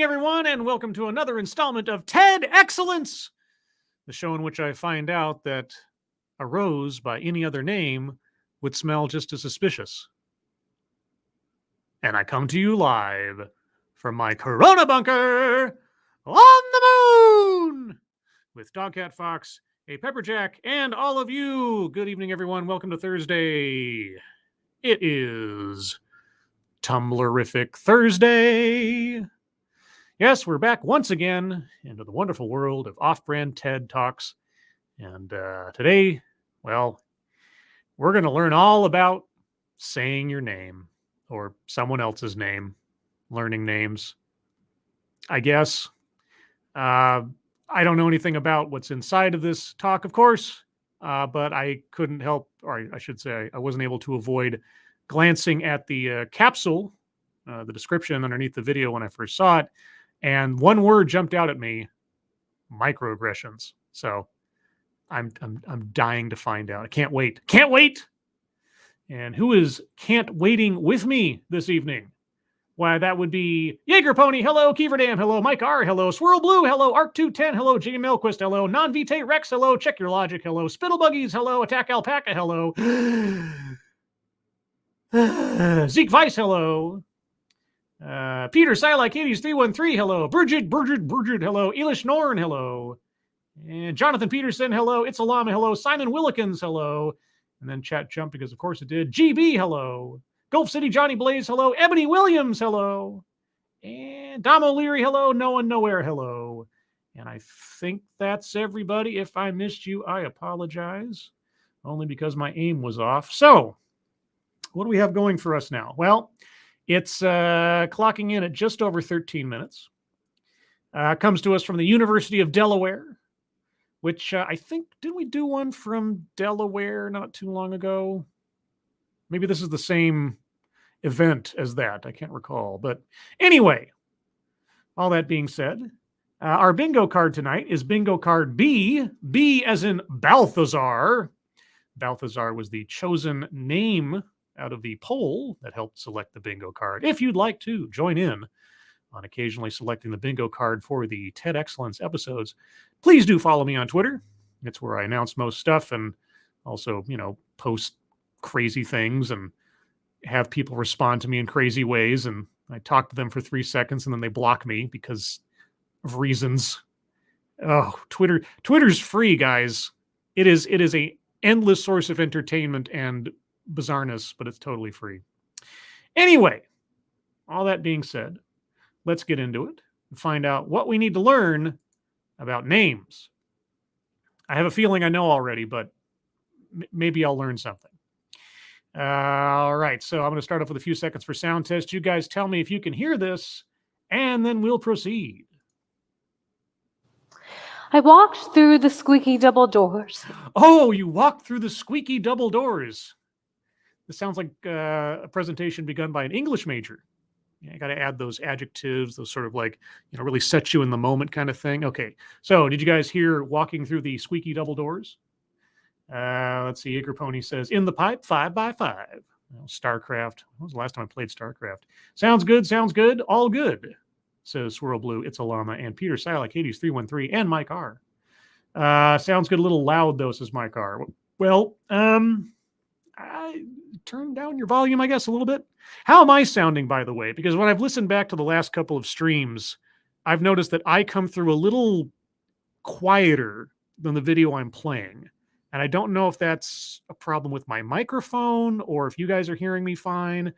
evening, everyone, and welcome to another installment of TED Excellence, the show in which I find out that a rose by any other name would smell just as suspicious. And I come to you live from my Corona bunker on the moon with Dogcat Fox, a Pepperjack, and all of you. Good evening, everyone. Welcome to Thursday. It is Tumblerific Thursday. Yes, we're back once again into the wonderful world of off-brand TED Talks. And today, well, we're going to learn all about saying your name or someone else's name, learning names, I guess. I don't know anything about what's inside of this talk, of course, but I couldn't help, or I should say, I wasn't able to avoid glancing at the capsule, the description underneath the video when I first saw it. And one word jumped out at me: microaggressions. So I'm dying to find out. I can't wait. Can't wait. And who is can't waiting with me this evening? Why, that would be Jaeger Pony. Hello, Keeverdam. Hello, Mike R. Hello, Swirl Blue. Hello, Art210. Hello, Jamie Melquist. Hello, Non-Vitae Rex. Hello, Check Your Logic. Hello, Spittlebuggies. Hello, Attack Alpaca. Hello, Zeke Weiss. Hello. Peter Silak 80s313, hello. Bridget, hello. Elish Norn, hello. And Jonathan Peterson, hello. It's a Llama, hello. Simon Willikins, hello. And then chat jumped because, of course, it did. GB, hello. Gulf City Johnny Blaze, hello. Ebony Williams, hello. And Dom O'Leary, hello. No One Nowhere, hello. And I think that's everybody. If I missed you, I apologize. Only because my aim was off. So, what do we have going for us now? Well, it's clocking in at just over 13 minutes. Comes to us from the University of Delaware, which I think, didn't we do one from Delaware not too long ago? Maybe this is the same event as that. I can't recall. But anyway, all that being said, our bingo card tonight is bingo card B. B as in Balthazar. Balthazar was the chosen name out of the poll that helped select the bingo card. If you'd like to join in on occasionally selecting the bingo card for the TED Excellence episodes, please do follow me on Twitter. It's where I announce most stuff and also, post crazy things and have people respond to me in crazy ways. And I talk to them for 3 seconds and then they block me because of reasons. Oh, Twitter's free, guys. It is a endless source of entertainment and bizarreness, but it's totally free. Anyway, all that being said, let's get into it and find out what we need to learn about names. I have a feeling I know already, but maybe I'll learn something. All right, so I'm going to start off with a few seconds for sound test. You guys tell me if you can hear this, and then we'll proceed. I walked through the squeaky double doors. Oh, you walked through the squeaky double doors. This sounds like a presentation begun by an English major. You got to add those adjectives, those sort of really set you in the moment kind of thing. Okay, so did you guys hear walking through the squeaky double doors? Let's see, Jaeger Pony says, in the pipe, 5x5. StarCraft. When was the last time I played StarCraft? Sounds good, all good, says Swirl Blue, It's a Llama, and Peter Silak, 80s313, and Mike R. Sounds good, a little loud, though, says Mike R. Well, I turn down your volume, I guess, a little bit. How am I sounding, by the way? Because when I've listened back to the last couple of streams, I've noticed that I come through a little quieter than the video I'm playing. And I don't know if that's a problem with my microphone or if you guys are hearing me fine.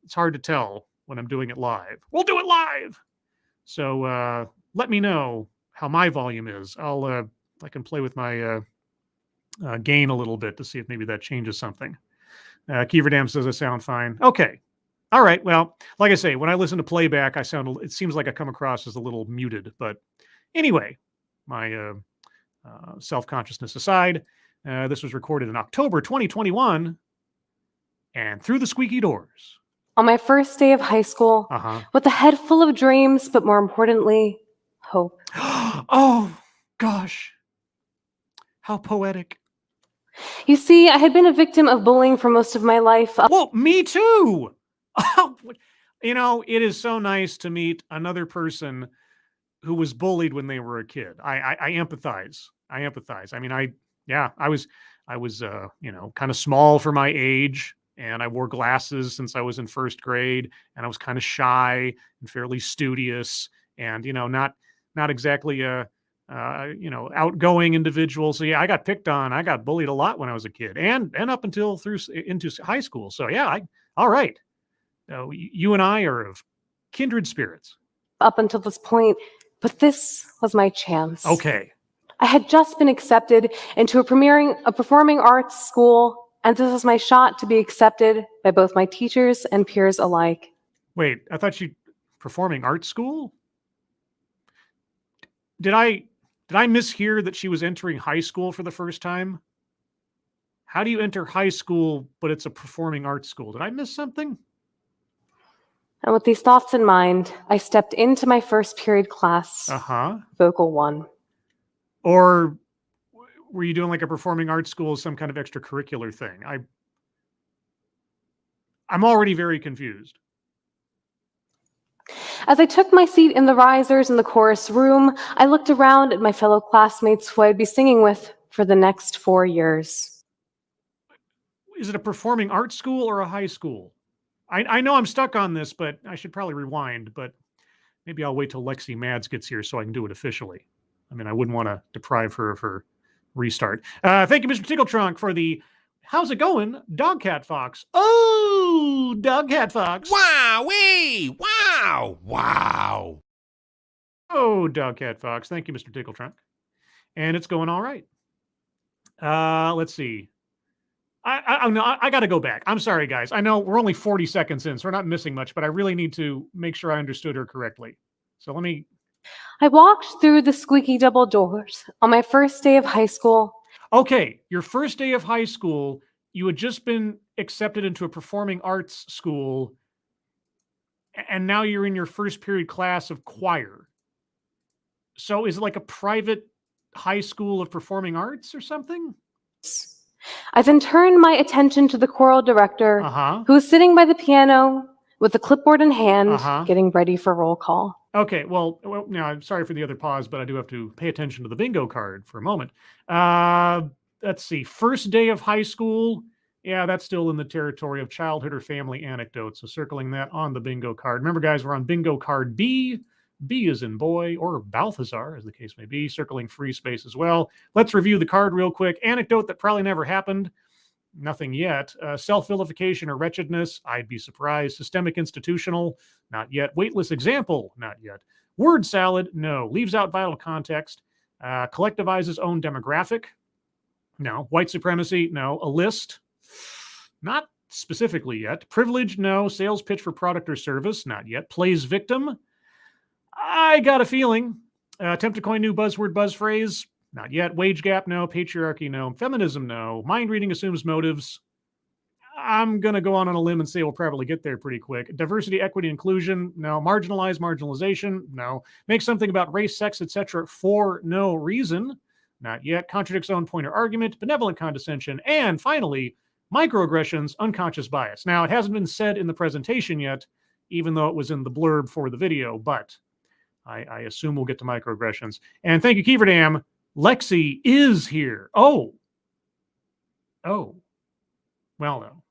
It's hard to tell when I'm doing it live. We'll do it live! So let me know how my volume is. I can play with my gain a little bit to see if maybe that changes something. Keeverdam says I sound fine. Okay. All right. Well, like I say, when I listen to playback, it seems like I come across as a little muted. But anyway, my self-consciousness aside, this was recorded in October 2021 and through the squeaky doors. On my first day of high school, with a head full of dreams, but more importantly, hope. Oh, gosh. How poetic. You see, I had been a victim of bullying for most of my life. Well, me too. It is so nice to meet another person who was bullied when they were a kid. I empathize. I empathize. I mean, I was kind of small for my age, and I wore glasses since I was in first grade, and I was kind of shy and fairly studious, and not exactly a outgoing individual. So yeah, I got picked on. I got bullied a lot when I was a kid, and up until through into high school. So yeah, all right. You and I are of kindred spirits. Up until this point, but this was my chance. Okay. I had just been accepted into a performing arts school, and this was my shot to be accepted by both my teachers and peers alike. Wait, I thought you performing arts school? Did I mishear that she was entering high school for the first time? How do you enter high school, but it's a performing arts school? Did I miss something? And with these thoughts in mind, I stepped into my first period class, Vocal 1. Or were you doing like a performing arts school, some kind of extracurricular thing? I'm already very confused. As I took my seat in the risers in the chorus room, I looked around at my fellow classmates who I'd be singing with for the next 4 years. Is it a performing arts school or a high school? I know I'm stuck on this, but I should probably rewind, but maybe I'll wait till Lexi Mads gets here so I can do it officially. I mean, I wouldn't want to deprive her of her restart. Thank you, Mr. Tickletrunk, for the how's it going, Dog Cat Fox. Oh, Dog Cat Fox. Wowee! Wow! Wow! Oh, Dog Cat Fox. Thank you, Mr. Tickletrunk. And it's going all right. Let's see. I got to go back. I'm sorry, guys. I know we're only 40 seconds in, so we're not missing much, but I really need to make sure I understood her correctly. So let me... I walked through the squeaky double doors on my first day of high school. Okay, your first day of high school, you had just been accepted into a performing arts school, and now you're in your first period class of choir. So is it like a private high school of performing arts or something? I then turned my attention to the choral director, who was sitting by the piano with the clipboard in hand, getting ready for roll call. Okay, well, now I'm sorry for the other pause, but I do have to pay attention to the bingo card for a moment. Let's see, first day of high school. Yeah, that's still in the territory of childhood or family anecdotes. So circling that on the bingo card. Remember, guys, we're on bingo card B. B is in boy, or Balthazar, as the case may be, circling free space as well. Let's review the card real quick. Anecdote that probably never happened. Nothing yet. Self-vilification or wretchedness. I'd be surprised. Systemic institutional. Not yet. Weightless example. Not yet. Word salad. No. Leaves out vital context. Collectivizes own demographic. No. White supremacy. No. A list. Not specifically yet. Privilege. No. Sales pitch for product or service. Not yet. Plays victim. I got a feeling. Attempt to coin new buzzword, buzz phrase. Not yet. Wage gap, no. Patriarchy, no. Feminism, no. Mind reading assumes motives. I'm going to go on a limb and say we'll probably get there pretty quick. Diversity, equity, inclusion, no. Marginalize, marginalization, no. Make something about race, sex, etc. for no reason. Not yet. Contradicts own point or argument. Benevolent condescension. And finally, microaggressions, unconscious bias. Now, it hasn't been said in the presentation yet, even though it was in the blurb for the video, but I assume we'll get to microaggressions. And thank you, Keeverdam. Lexi is here. Oh. Well, no.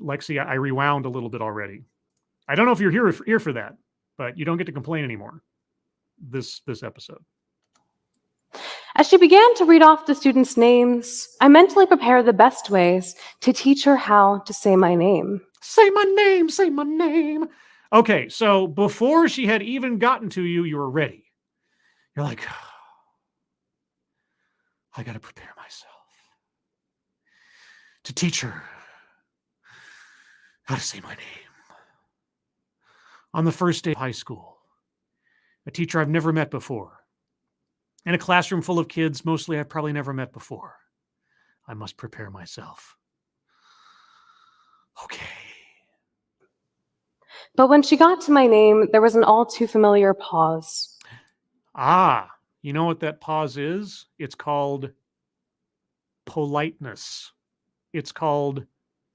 Lexi, I rewound a little bit already. I don't know if you're here for that, but you don't get to complain anymore this episode. As she began to read off the students' names, I mentally prepared the best ways to teach her how to say my name. Say my name, say my name. Okay, so before she had even gotten to you, you were ready. You're like, I got to prepare myself to teach her how to say my name. On the first day of high school, a teacher I've never met before, in a classroom full of kids, mostly I've probably never met before. I must prepare myself. Okay. But when she got to my name, there was an all too familiar pause. You know what that pause is? It's called politeness. It's called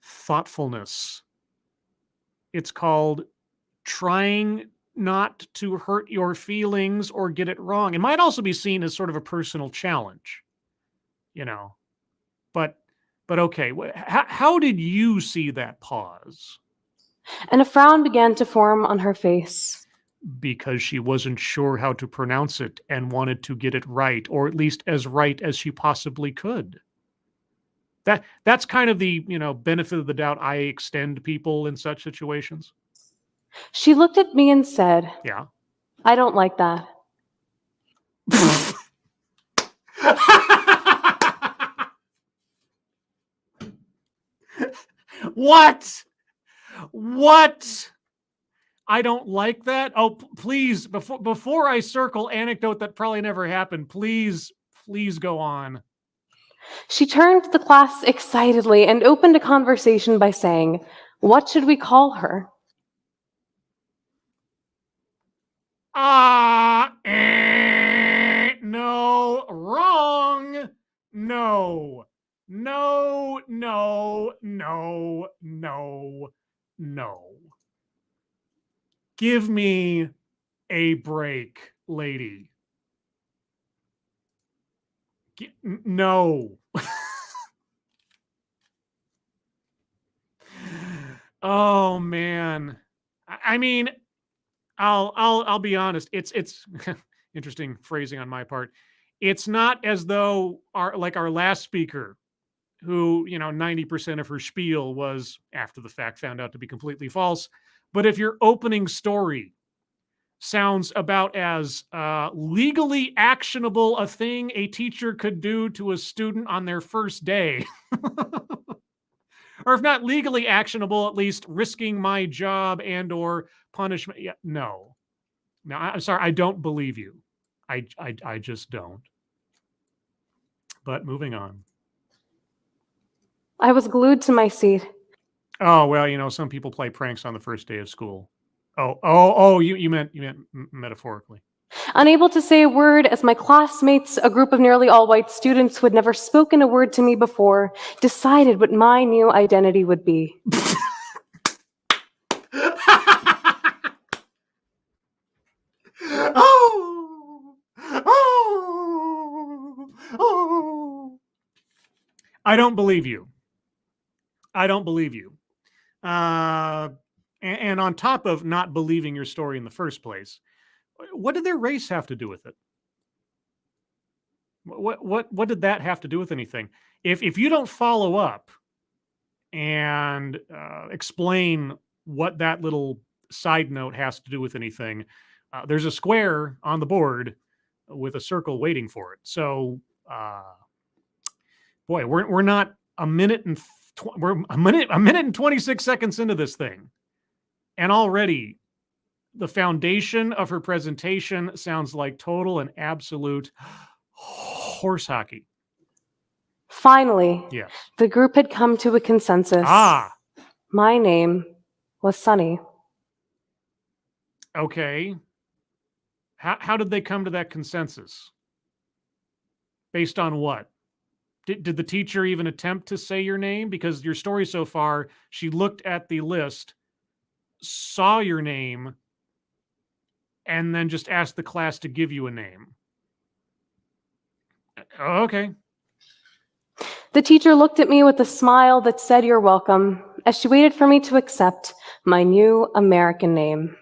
thoughtfulness. It's called trying not to hurt your feelings or get it wrong. It might also be seen as sort of a personal challenge, but okay. How did you see that pause? And a frown began to form on her face. Because she wasn't sure how to pronounce it and wanted to get it right, or at least as right as she possibly could. That's kind of the, benefit of the doubt I extend to people in such situations. She looked at me and said, "Yeah. I don't like that." What? I don't like that? Oh, please, before I circle anecdote that probably never happened, please go on. She turned to the class excitedly and opened a conversation by saying, "What should we call her?" No, wrong. No. Give me a break, lady. No. Oh man. I mean, I'll be honest. It's interesting phrasing on my part. It's not as though our last speaker, who 90% of her spiel was after the fact found out to be completely false. But if your opening story sounds about as legally actionable a thing a teacher could do to a student on their first day, or if not legally actionable, at least risking my job and or punishment. Yeah, no, I'm sorry. I don't believe you. I just don't. But moving on. I was glued to my seat. Oh, well, some people play pranks on the first day of school. Oh, you meant metaphorically. Unable to say a word as my classmates, a group of nearly all white students who had never spoken a word to me before, decided what my new identity would be. I don't believe you. And on top of not believing your story in the first place, what did their race have to do with it? What did that have to do with anything? If you don't follow up and explain what that little side note has to do with anything, there's a square on the board with a circle waiting for it. So, boy, we're not a minute and we're a minute and 26 seconds into this thing, and already the foundation of her presentation sounds like total and absolute horse hockey. Finally, yes, the group had come to a consensus. My name was Sunny. Okay. How did they come to that consensus? Based on what? Did the teacher even attempt to say your name? Because your story so far, she looked at the list, saw your name, and then just asked the class to give you a name. Okay. The teacher looked at me with a smile that said, "You're welcome," as she waited for me to accept my new American name.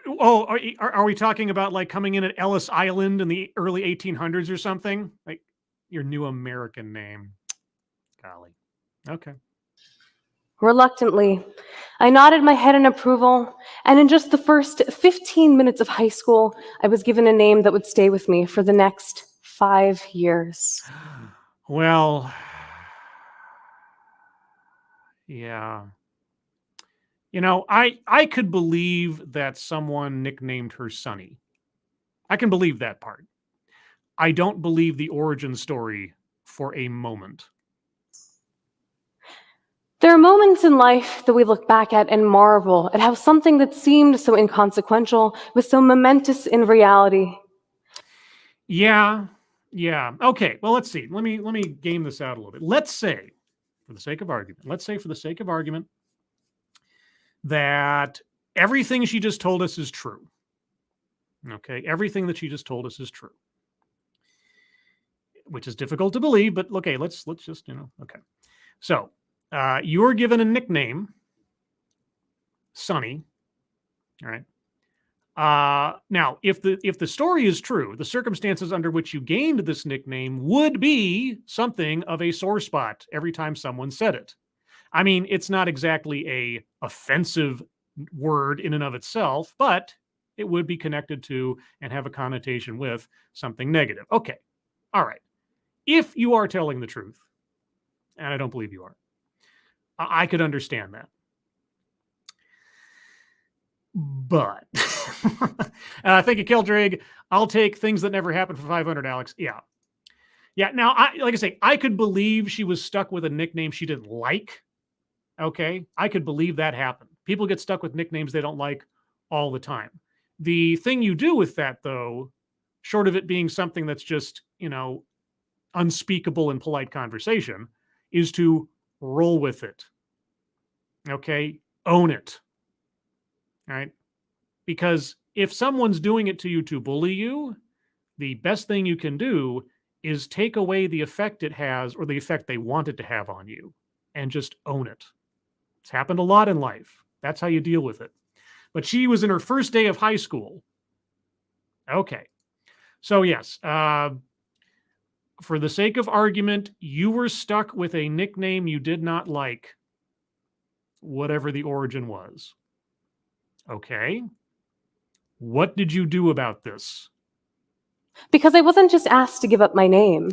Oh, are we talking about like coming in at Ellis Island in the early 1800s or something? Like your new American name. Golly. Okay. Reluctantly, I nodded my head in approval, and in just the first 15 minutes of high school, I was given a name that would stay with me for the next 5 years. Well, yeah. I could believe that someone nicknamed her Sunny. I can believe that part. I don't believe the origin story for a moment. There are moments in life that we look back at and marvel at how something that seemed so inconsequential was so momentous in reality. Yeah. Okay, well, let's see. Let me game this out a little bit. Let's say for the sake of argument, let's say for the sake of argument that everything she just told us is true. Okay, everything that she just told us is true, which is difficult to believe, but okay, let's just, okay. So you were given a nickname, Sonny. All right. Now, if the story is true, the circumstances under which you gained this nickname would be something of a sore spot every time someone said it. I mean, it's not exactly a offensive word in and of itself, but it would be connected to and have a connotation with something negative. Okay. All right. If you are telling the truth, and I don't believe you are, I could understand that. But thank you, Keldrig. I'll take things that never happened for 500, Alex. Yeah. Now, like I say, I could believe she was stuck with a nickname she didn't like. Okay. I could believe that happened. People get stuck with nicknames they don't like all the time. The thing you do with that, though, short of it being something that's just, unspeakable in polite conversation, is to roll with it. Okay. Own it. All right. Because if someone's doing it to you to bully you, the best thing you can do is take away the effect it has or the effect they want it to have on you and just own it. It's happened a lot in life. That's how you deal with it. But she was in her first day of high school. Okay. So yes, for the sake of argument, you were stuck with a nickname you did not like, whatever the origin was. Okay. What did you do about this? Because I wasn't just asked to give up my name.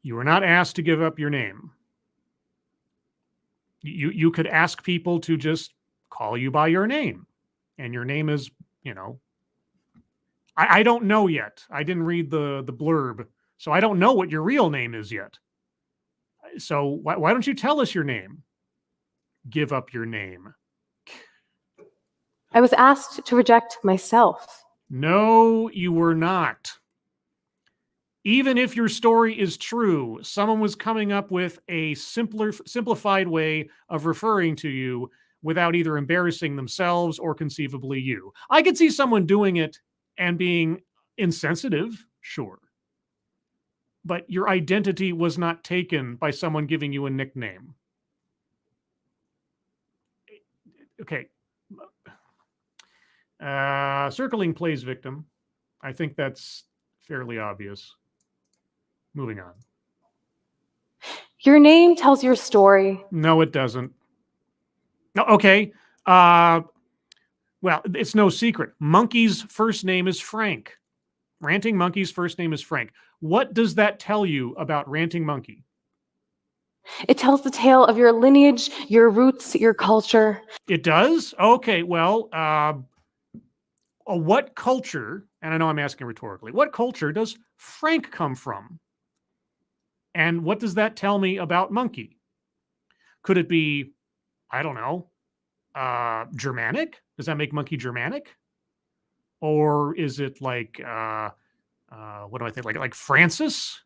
You were not asked to give up your name. You could ask people to just call you by your name. And your name is, I don't know yet. I didn't read the blurb, so I don't know what your real name is yet. So why don't you tell us your name? Give up your name. I was asked to reject myself. No, you were not. Even if your story is true, someone was coming up with a simplified way of referring to you without either embarrassing themselves or conceivably you. I could see someone doing it and being insensitive, sure. But your identity was not taken by someone giving you a nickname. Okay. Circling plays victim. I think that's fairly obvious. Moving on. Your name tells your story. No, it doesn't. No, okay. Well, it's no secret. Monkey's first name is Frank. Ranting Monkey's first name is Frank. What does that tell you about Ranting Monkey? It tells the tale of your lineage, your roots, your culture. It does? Okay, well, what culture, and I know I'm asking rhetorically, what culture does Frank come from? And what does that tell me about Monkey? Could it be, I don't know, Germanic? Does that make Monkey Germanic? Or is it like, what do I think? Like Francis,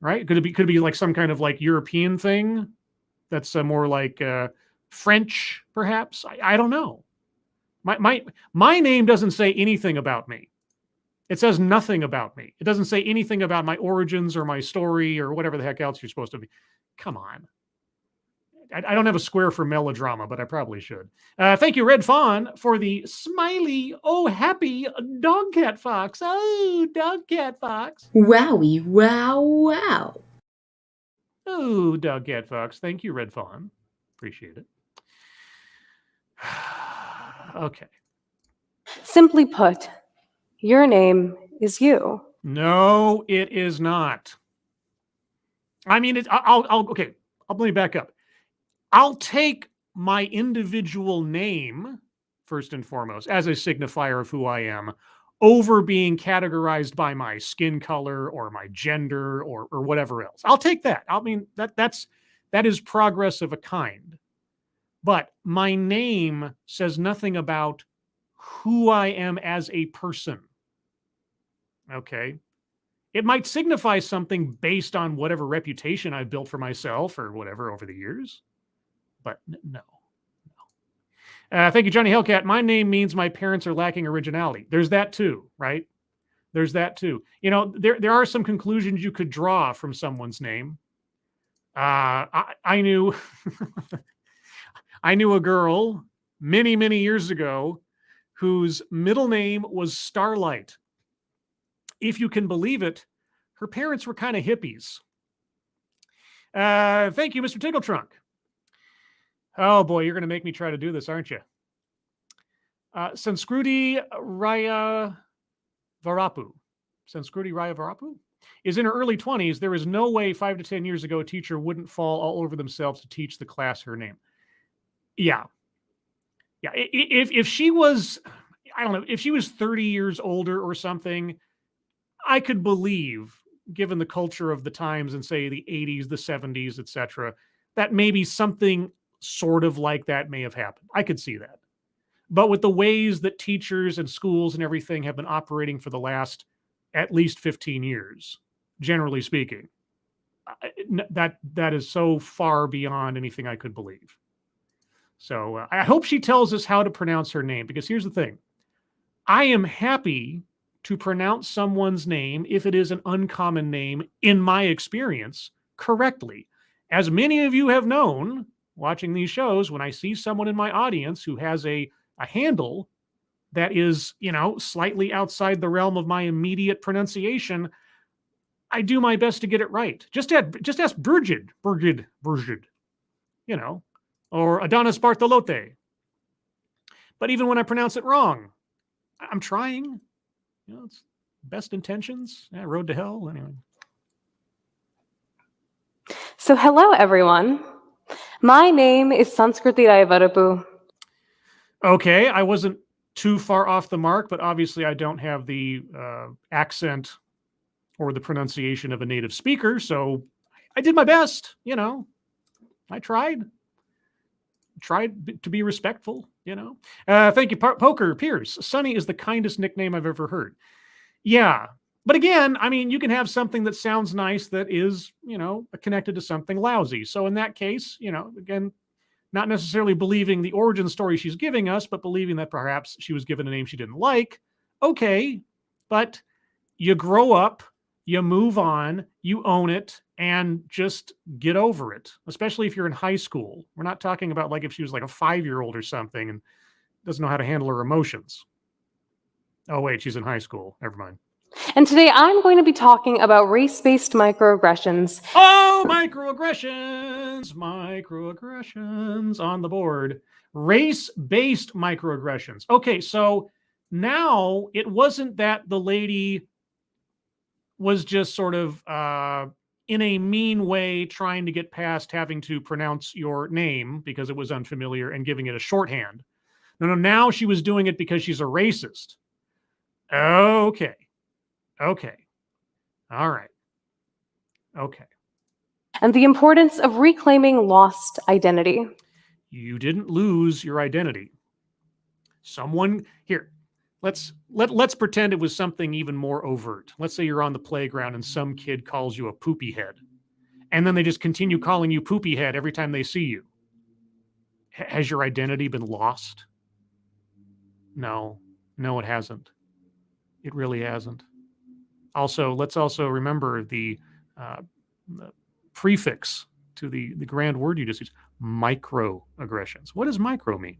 right? Could it be like some kind of like European thing that's more like French, perhaps? I don't know. My name doesn't say anything about me. It says nothing about me. It doesn't say anything about my origins or my story or whatever the heck else you're supposed to be. Come on. I don't have a square for melodrama, but I probably should. Thank you, Red Fawn, for the smiley, oh, happy dog cat fox. Oh, dog cat fox. Wowie, wow, wow. Oh, dog cat fox. Thank you, Red Fawn. Appreciate it. Okay. Simply put, your name is you. No, it is not. I mean, okay. Let me back up. I'll take my individual name, first and foremost, as a signifier of who I am, over being categorized by my skin color or my gender or whatever else. I'll take that. I mean, that is progress of a kind. But my name says nothing about who I am as a person. Okay? It might signify something based on whatever reputation I've built for myself or whatever over the years. But no. Thank you, Johnny Hellcat. My name means my parents are lacking originality. There's that too, right? There's that too. You know, there are some conclusions you could draw from someone's name. I knew I knew a girl many, many years ago whose middle name was Starlight. If you can believe it, her parents were kind of hippies. Thank you, Mr. Tickletrunk. Oh boy, you're going to make me try to do this, aren't you? Sanskruti Raya Varapu. Sanskruti Raya Varapu is in her early 20s. There is no way 5 to 10 years ago a teacher wouldn't fall all over themselves to teach the class her name. Yeah. If she was, I don't know, if she was 30 years older or something, I could believe, given the culture of the times and say the 80s, the 70s, etc., that maybe something sort of like that may have happened. I could see that. But with the ways that teachers and schools and everything have been operating for the last at least 15 years, generally speaking, that is so far beyond anything I could believe. So I hope she tells us how to pronounce her name, because here's the thing. I am happy to pronounce someone's name, if it is an uncommon name, in my experience, correctly. As many of you have known, watching these shows, when I see someone in my audience who has a handle that is, you know, slightly outside the realm of my immediate pronunciation, I do my best to get it right. Just ask Brigid, you know, or Adonis Bartolote. But even when I pronounce it wrong, I'm trying. You know, it's best intentions. Yeah, road to hell. Anyway. So hello, everyone. My name is Sanskriti Rayavarapu. Okay, I wasn't too far off the mark, but obviously I don't have the accent or the pronunciation of a native speaker, so I did my best, you know. I tried to be respectful, you know. Thank you, Poker Pierce. Sunny is the kindest nickname I've ever heard. Yeah, but again, I mean, you can have something that sounds nice that is, you know, connected to something lousy. So in that case, you know, again, not necessarily believing the origin story she's giving us, but believing that perhaps she was given a name she didn't like. Okay, but you grow up, you move on, you own it, and just get over it, especially if you're in high school. We're not talking about like if she was like a 5-year-old or something and doesn't know how to handle her emotions. Oh, wait, she's in high school. Never mind. And today I'm going to be talking about race-based microaggressions. Oh, microaggressions on the board. Race-based microaggressions. Okay, so now it wasn't that the lady was just sort of in a mean way trying to get past having to pronounce your name because it was unfamiliar and giving it a shorthand. No, now she was doing it because she's a racist. Okay. All right. Okay. And the importance of reclaiming lost identity. You didn't lose your identity. Someone here, let's pretend it was something even more overt. Let's say you're on the playground and some kid calls you a poopy head. And then they just continue calling you poopy head every time they see you. Has your identity been lost? No, it hasn't. It really hasn't. Also, let's also remember the prefix to the grand word you just used, microaggressions. What does micro mean?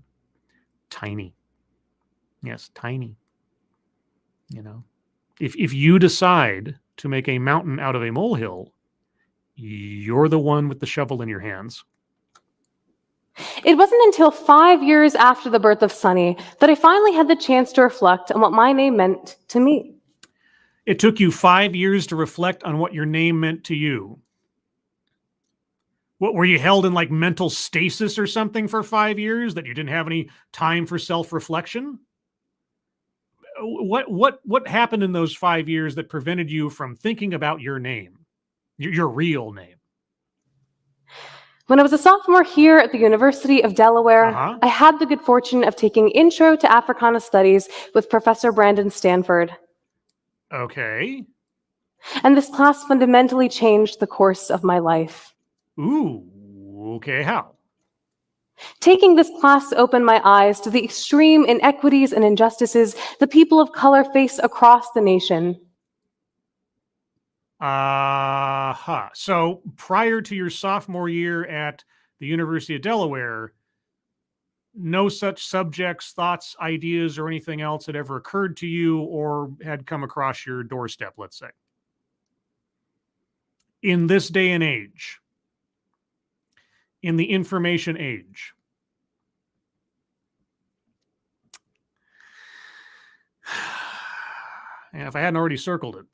Tiny. Yes, tiny. You know, if you decide to make a mountain out of a molehill, you're the one with the shovel in your hands. It wasn't until 5 years after the birth of Sunny that I finally had the chance to reflect on what my name meant to me. It took you 5 years to reflect on what your name meant to you. What, were you held in like mental stasis or something for 5 years that you didn't have any time for self-reflection? What happened in those 5 years that prevented you from thinking about your name, your real name? When I was a sophomore here at the University of Delaware, I had the good fortune of taking Intro to Africana Studies with Professor Brandon Stanford. Okay. And this class fundamentally changed the course of my life. Ooh, okay, how? Taking this class opened my eyes to the extreme inequities and injustices the people of color face across the nation. So prior to your sophomore year at the University of Delaware, no such subjects, thoughts, ideas, or anything else had ever occurred to you or had come across your doorstep, let's say. In this day and age, in the information age, and if I hadn't already circled it.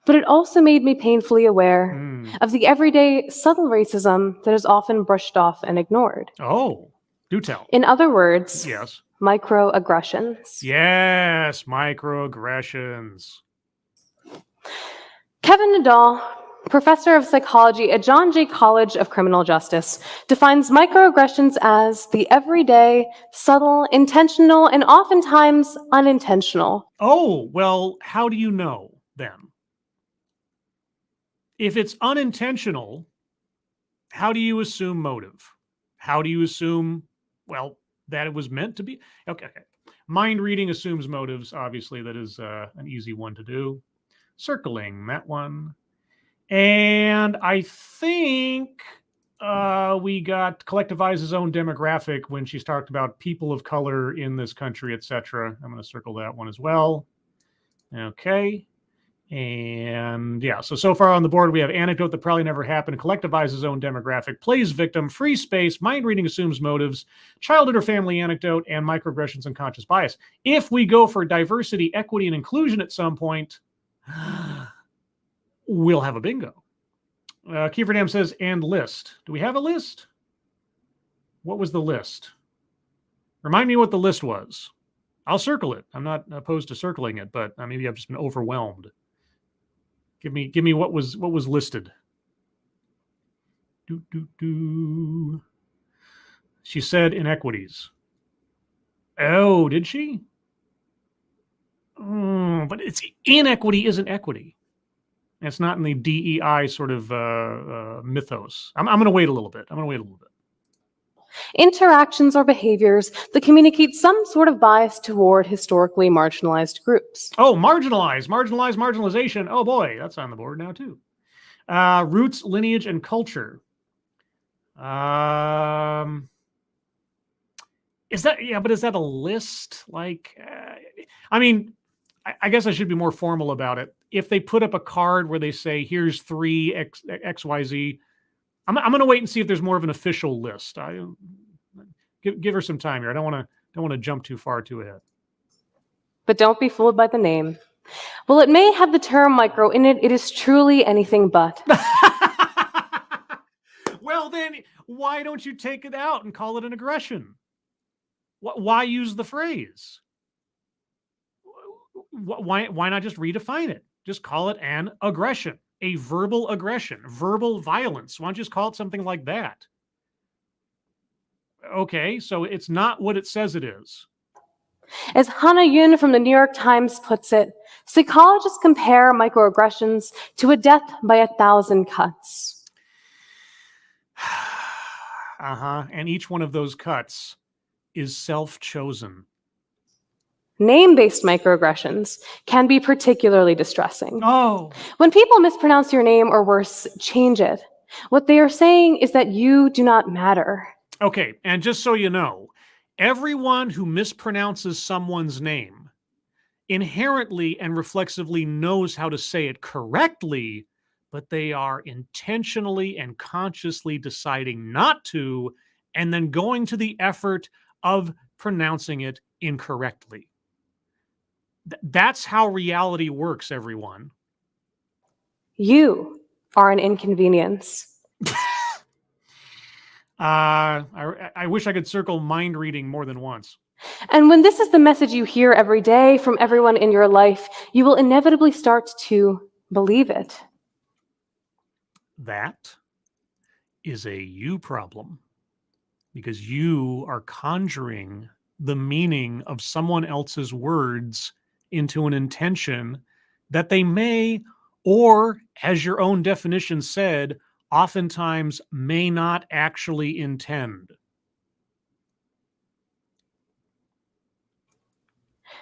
But it also made me painfully aware of the everyday subtle racism that is often brushed off and ignored. Oh, do tell. In other words, Yes. microaggressions. Yes, microaggressions. Kevin Nadal, professor of psychology at John Jay College of Criminal Justice, defines microaggressions as the everyday, subtle, intentional, and oftentimes unintentional. Oh, well, how do you know then? If it's unintentional, how do you assume motive? How do you assume, well, that it was meant to be? Okay. Mind reading assumes motives. Obviously, that is an easy one to do. Circling that one. And I think we got collectivize his own demographic when she's talked about people of color in this country, etc. I'm going to circle that one as well. Okay. And yeah, so far on the board, we have anecdote that probably never happened, collectivize his own demographic, plays victim, free space, mind reading assumes motives, childhood or family anecdote, and microaggressions and conscious bias. If we go for diversity, equity, and inclusion at some point, we'll have a bingo. Kiefer Dam says, and list. Do we have a list? What was the list? Remind me what the list was. I'll circle it. I'm not opposed to circling it, but maybe I've just been overwhelmed. Give me what was listed. She said inequities. Oh, did she? But it's inequity isn't equity. It's not in the DEI sort of mythos. I'm going to wait a little bit. Interactions or behaviors that communicate some sort of bias toward historically marginalized groups. Oh, marginalization. Oh boy, that's on the board now too. Roots, lineage, and culture. Is that a list? Like, I guess I should be more formal about it. If they put up a card where they say, here's 3 XYZ, I'm going to wait and see if there's more of an official list. Give her some time here. I don't want to jump too far too ahead. But don't be fooled by the name. While it may have the term micro in it, it is truly anything but. Well, then why don't you take it out and call it an aggression? Why use the phrase? Why not just redefine it? Just call it an aggression. A verbal aggression, verbal violence. Why don't you just call it something like that? Okay, so it's not what it says it is. As Hannah Yun from the New York Times puts it, psychologists compare microaggressions to a death by 1,000 cuts. And each one of those cuts is self-chosen. Name-based microaggressions can be particularly distressing. Oh. When people mispronounce your name or worse, change it, what they are saying is that you do not matter. Okay, and just so you know, everyone who mispronounces someone's name inherently and reflexively knows how to say it correctly, but they are intentionally and consciously deciding not to, and then going to the effort of pronouncing it incorrectly. That's how reality works, everyone. You are an inconvenience. I wish I could circle mind reading more than once. And when this is the message you hear every day from everyone in your life, you will inevitably start to believe it. That is a you problem, because you are conjuring the meaning of someone else's words into an intention that they may or, as your own definition said, oftentimes may not actually intend.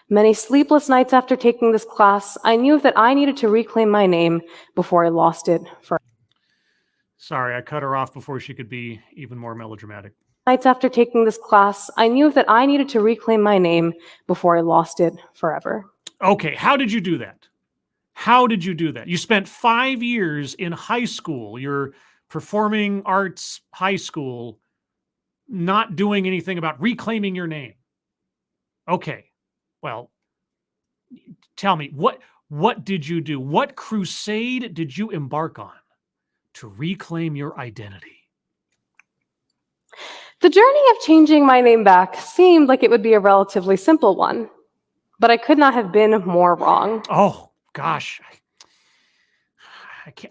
Many sleepless nights after taking this class, I knew that I needed to reclaim my name before I lost it forever. Sorry, I cut her off before she could be even more melodramatic. Nights after taking this class, I knew that I needed to reclaim my name before I lost it forever. Okay, how did you do that? How did you do that? You spent 5 years in high school, your performing arts high school, not doing anything about reclaiming your name. Okay, well, tell me, what did you do? What crusade did you embark on to reclaim your identity? The journey of changing my name back seemed like it would be a relatively simple one, but I could not have been more wrong. Oh, gosh.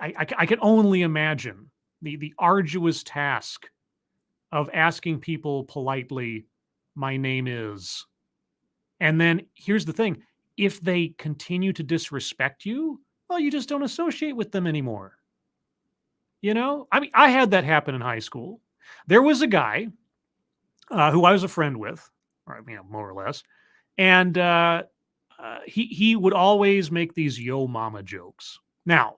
I can only imagine the arduous task of asking people politely, my name is. And then here's the thing. If they continue to disrespect you, well, you just don't associate with them anymore. You know, I mean, I had that happen in high school. There was a guy who I was a friend with, or more or less, and he would always make these "yo mama" jokes. Now,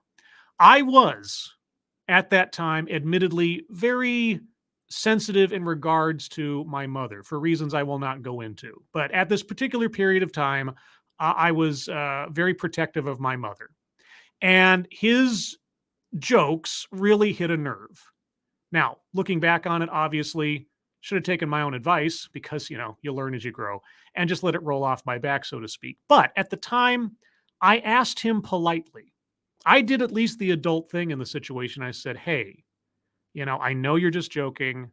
I was at that time, admittedly, very sensitive in regards to my mother for reasons I will not go into. But at this particular period of time, I was very protective of my mother, and his jokes really hit a nerve. Now, looking back on it, obviously, should have taken my own advice because, you learn as you grow and just let it roll off my back, so to speak. But at the time, I asked him politely. I did at least the adult thing in the situation. I said, hey, I know you're just joking,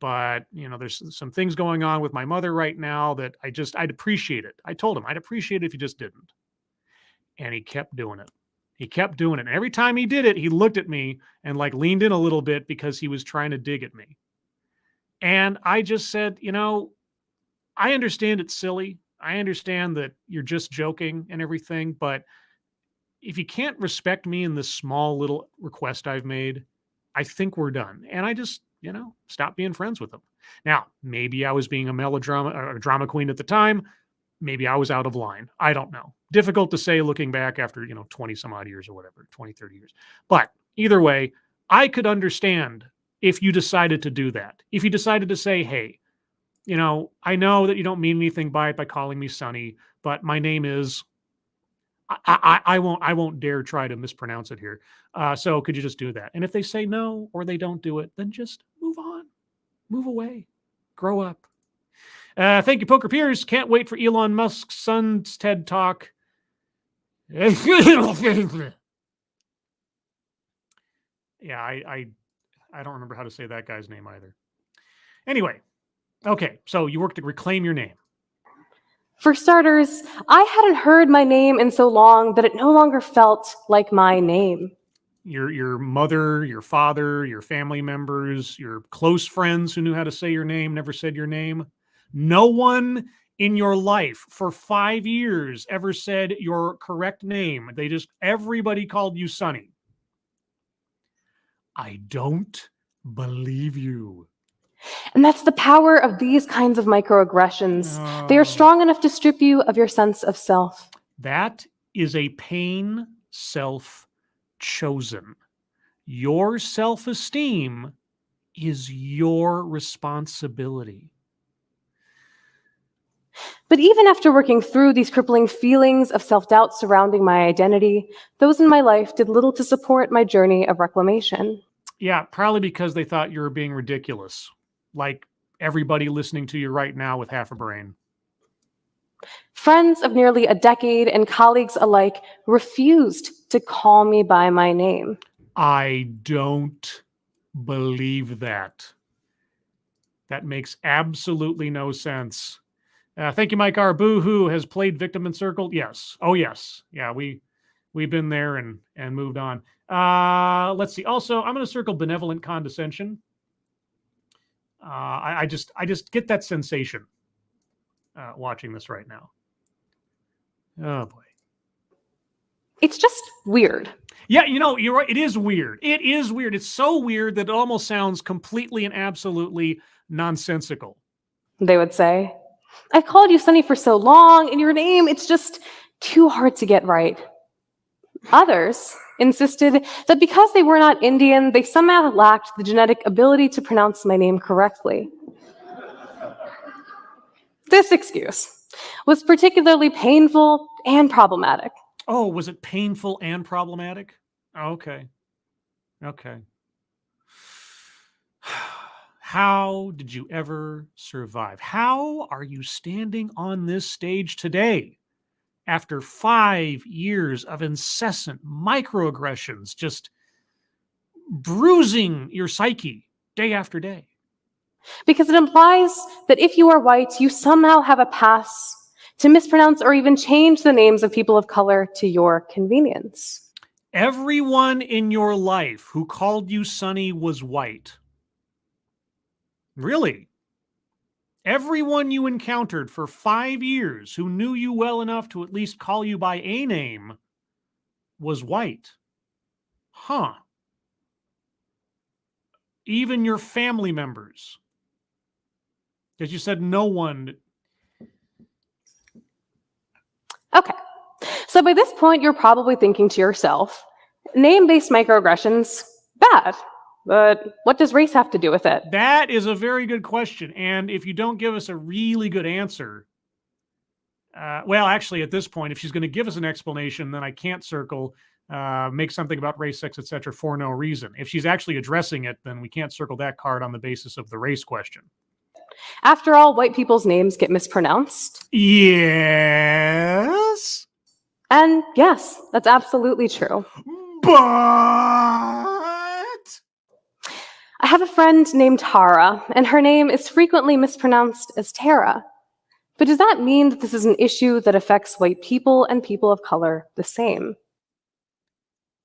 but, there's some things going on with my mother right now that I'd appreciate it. I told him I'd appreciate it if you just didn't. And he kept doing it. He kept doing it. And every time he did it, he looked at me and leaned in a little bit because he was trying to dig at me. And I just said, I understand it's silly. I understand that you're just joking and everything, but if you can't respect me in this small little request I've made, I think we're done. And I just, stopped being friends with him. Now, maybe I was being a melodrama or a drama queen at the time. Maybe I was out of line. I don't know. Difficult to say looking back after, 20 some odd years or whatever, 20, 30 years. But either way, I could understand if you decided to do that. If you decided to say, hey, I know that you don't mean anything by it by calling me Sonny, but my name is, I won't dare try to mispronounce it here. So could you just do that? And if they say no, or they don't do it, then just move on, move away, grow up. Thank you, Poker Piers. Can't wait for Elon Musk's son's TED Talk. Yeah, I don't remember how to say that guy's name either. Anyway, okay, so you work to reclaim your name. For starters, I hadn't heard my name in so long that it no longer felt like my name. Your mother, your father, your family members, your close friends who knew how to say your name never said your name. No one in your life for 5 years ever said your correct name. Everybody called you Sonny. I don't believe you. And that's the power of these kinds of microaggressions. They are strong enough to strip you of your sense of self. That is a pain self-chosen. Your self-esteem is your responsibility. But even after working through these crippling feelings of self-doubt surrounding my identity, those in my life did little to support my journey of reclamation. Yeah, probably because they thought you were being ridiculous. Like everybody listening to you right now with half a brain. Friends of nearly a decade and colleagues alike refused to call me by my name. I don't believe that. That makes absolutely no sense. Thank you, Mike R. Boo-hoo has played victim and circled. Yes. Oh, yes. Yeah, we've been there and moved on. Let's see. Also, I'm going to circle benevolent condescension. I just get that sensation watching this right now. Oh boy. It's just weird. Yeah, you're right. It is weird. It is weird. It's so weird that it almost sounds completely and absolutely nonsensical. They would say. I've called you Sunny for so long, and your name, it's just too hard to get right. Others insisted that because they were not Indian, they somehow lacked the genetic ability to pronounce my name correctly. This excuse was particularly painful and problematic. Oh, was it painful and problematic? Okay. How did you ever survive? How are you standing on this stage today after 5 years of incessant microaggressions just bruising your psyche day after day? Because it implies that if you are white, you somehow have a pass to mispronounce or even change the names of people of color to your convenience. Everyone in your life who called you Sunny was white. Really? Everyone you encountered for 5 years who knew you well enough to at least call you by a name was white. Huh. Even your family members. Because you said no one. Okay, so by this point, you're probably thinking to yourself, name-based microaggressions, bad. But what does race have to do with it? That is a very good question. And if you don't give us a really good answer, well, actually, at this point, if she's going to give us an explanation, then I can't circle, make something about race, sex, etc. for no reason. If she's actually addressing it, then we can't circle that card on the basis of the race question. After all, white people's names get mispronounced. Yes. And yes, that's absolutely true. But I have a friend named Tara, and her name is frequently mispronounced as Tara. But does that mean that this is an issue that affects white people and people of color the same?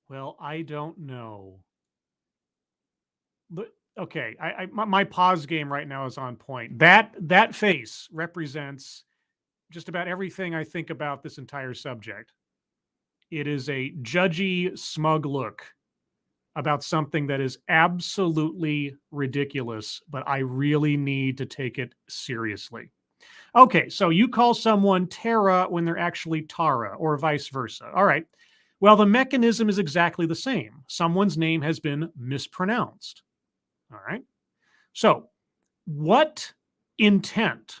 Well, I don't know. But, okay, my pause game right now is on point. That face represents just about everything I think about this entire subject. It is a judgy, smug look about something that is absolutely ridiculous, but I really need to take it seriously. Okay, so you call someone Tara when they're actually Tara, or vice versa. All right. Well, the mechanism is exactly the same. Someone's name has been mispronounced. All right. So, what intent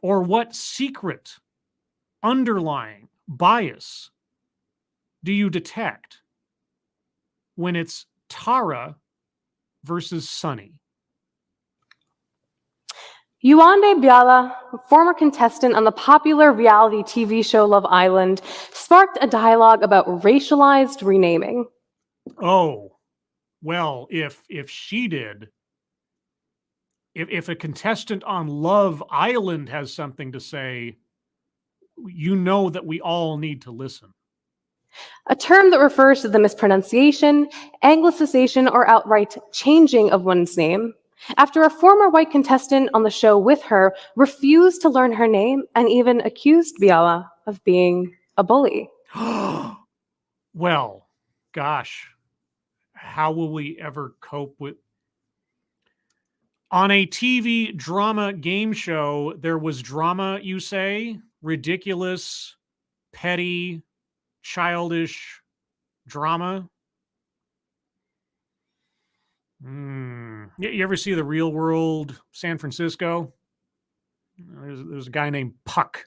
or what secret underlying bias do you detect when it's Tara versus Sunny? Yuande Biala, a former contestant on the popular reality TV show Love Island, sparked a dialogue about racialized renaming. Oh, well, if she did, if a contestant on Love Island has something to say, you know that we all need to listen. A term that refers to the mispronunciation, anglicization, or outright changing of one's name, after a former white contestant on the show with her refused to learn her name and even accused Biala of being a bully. Well, gosh, how will we ever cope with... On a TV drama game show, there was drama, you say? Ridiculous, petty, childish drama? You ever see The Real World San Francisco? There's a guy named Puck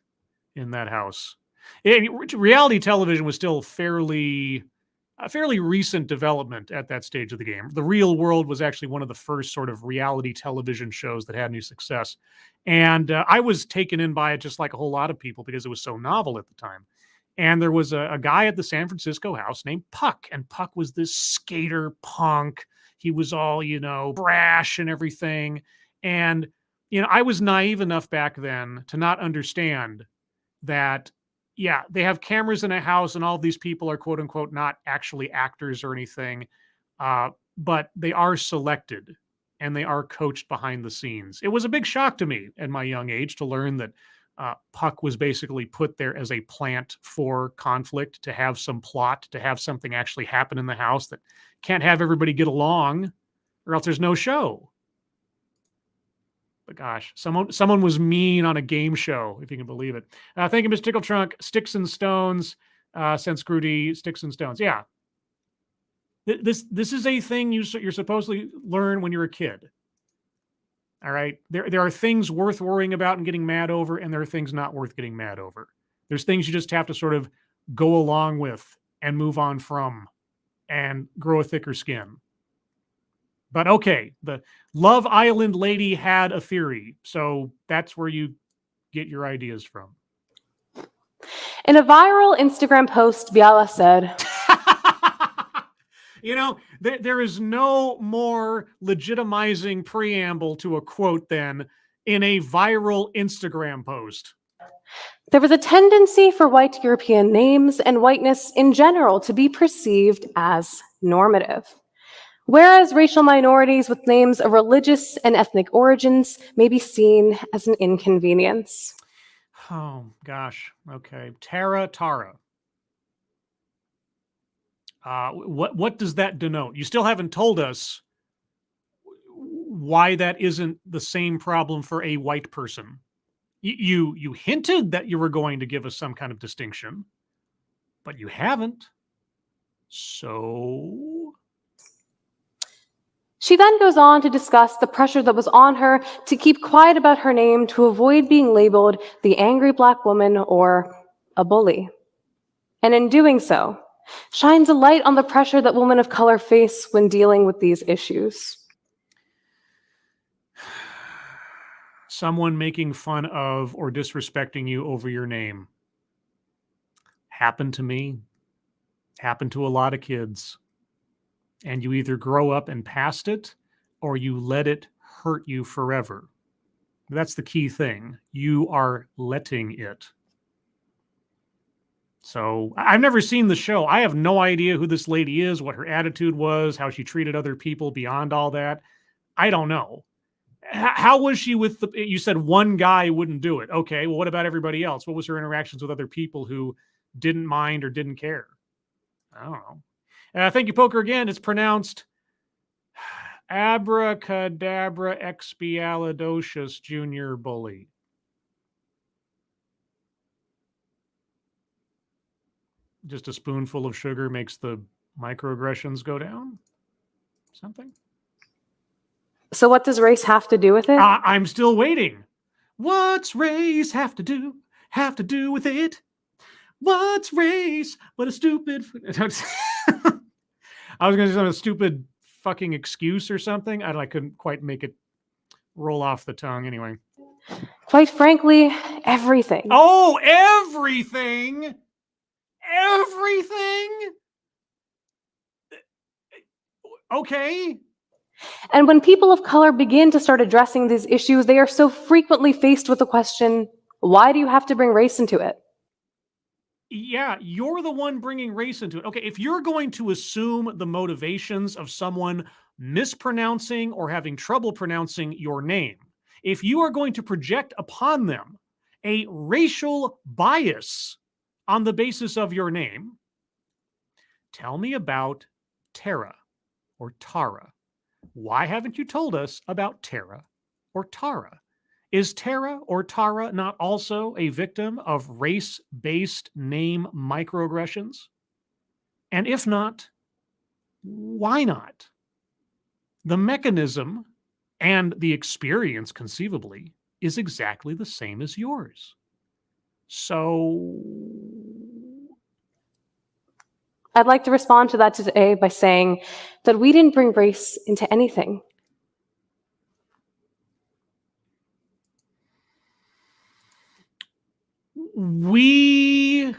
in that house. Reality television was still a fairly recent development at that stage of the game. The Real World was actually one of the first sort of reality television shows that had any success. And I was taken in by it just like a whole lot of people because it was so novel at the time. And there was a guy at the San Francisco house named Puck. And Puck was this skater punk. He was all, brash and everything. And, I was naive enough back then to not understand that, yeah, they have cameras in a house and all these people are quote unquote not actually actors or anything. But they are selected and they are coached behind the scenes. It was a big shock to me at my young age to learn that Puck was basically put there as a plant for conflict, to have some plot, to have something actually happen in the house that can't have everybody get along, or else there's no show. But gosh, someone was mean on a game show, if you can believe it. Thank you, Mr. Tickle Trunk. Sticks and Stones, sent Scrooty, Sticks and Stones. Yeah. This is a thing you're supposed to learn when you're a kid. All right. There are things worth worrying about and getting mad over, and there are things not worth getting mad over. There's things you just have to sort of go along with and move on from and grow a thicker skin. But okay, the Love Island lady had a theory, so that's where you get your ideas from. In a viral Instagram post, Biala said, You know, there is no more legitimizing preamble to a quote than in a viral Instagram post. there was a tendency for white European names and whiteness in general to be perceived as normative, whereas racial minorities with names of religious and ethnic origins may be seen as an inconvenience. Oh, gosh. Okay. Tara. What does that denote? You still haven't told us why that isn't the same problem for a white person. You hinted that you were going to give us some kind of distinction, but you haven't. So... She then goes on to discuss the pressure that was on her to keep quiet about her name to avoid being labeled the angry Black woman or a bully. And in doing so, shines a light on the pressure that women of color face when dealing with these issues. Someone making fun of or disrespecting you over your name. Happened to me. Happened to a lot of kids. And you either grow up and past it, or you let it hurt you forever. That's the key thing. You are letting it. So I've never seen the show. I have no idea who this lady is, what her attitude was, how she treated other people beyond all that. I don't know. How was she with you said one guy wouldn't do it. Okay, well, what about everybody else? What was her interactions with other people who didn't mind or didn't care? I don't know. Thank you, Poker, again. It's pronounced Abracadabra Expialidocious Junior Bully. Just a spoonful of sugar makes the microaggressions go down? Something? So what does race have to do with it? I'm still waiting. What's race have to do with it? What's race but a stupid... I was going to say a stupid fucking excuse or something. I couldn't quite make it roll off the tongue anyway. Quite frankly, everything. Oh, everything? Everything? Okay. And when people of color begin to start addressing these issues, they are so frequently faced with the question, why do you have to bring race into it? Yeah, you're the one bringing race into it. Okay, if you're going to assume the motivations of someone mispronouncing or having trouble pronouncing your name, if you are going to project upon them a racial bias on the basis of your name, tell me about Tara or Tara. Why haven't you told us about Tara or Tara? Is Tara or Tara not also a victim of race-based name microaggressions? And if not, why not? The mechanism and the experience, conceivably, is exactly the same as yours. So... I'd like to respond to that today by saying that we didn't bring race into anything. We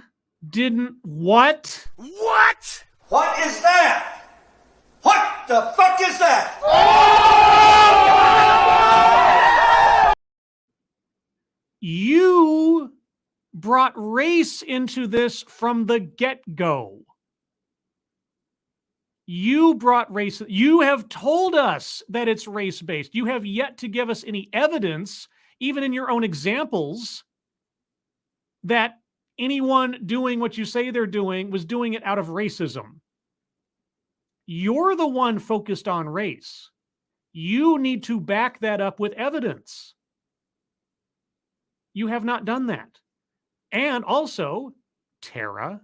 didn't what? What? What is that? What the fuck is that? You brought race into this from the get-go. You brought race. You have told us that it's race-based. You have yet to give us any evidence, even in your own examples, that anyone doing what you say they're doing was doing it out of racism. You're the one focused on race. You need to back that up with evidence. You have not done that. And also, Tara.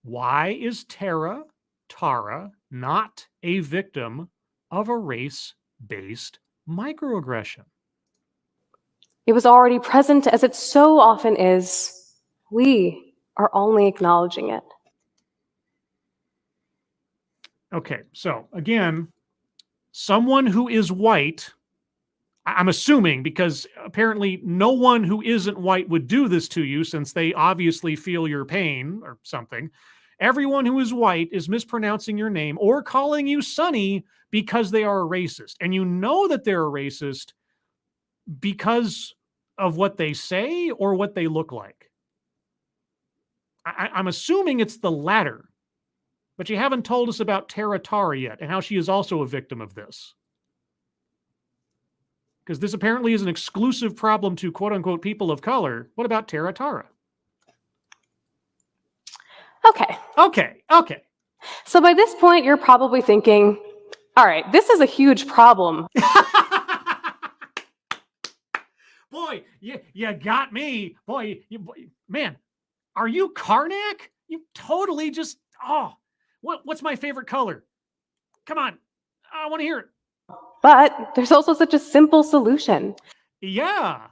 Why is Tara not a victim of a race-based microaggression? It was already present, as it so often is. We are only acknowledging it. Okay, so again, someone who is white, I'm assuming, because apparently no one who isn't white would do this to you since they obviously feel your pain or something. Everyone who is white is mispronouncing your name or calling you Sonny because they are a racist. And you know that they're a racist because of what they say or what they look like. I'm assuming it's the latter. But you haven't told us about Tara yet and how she is also a victim of this. Because this apparently is an exclusive problem to quote-unquote people of color. What about Tara? Okay. So by this point, you're probably thinking, all right, this is a huge problem. Boy, you got me. Boy, man, are you Karnak? You totally just, what's my favorite color? Come on, I want to hear it. But there's also such a simple solution. Yeah,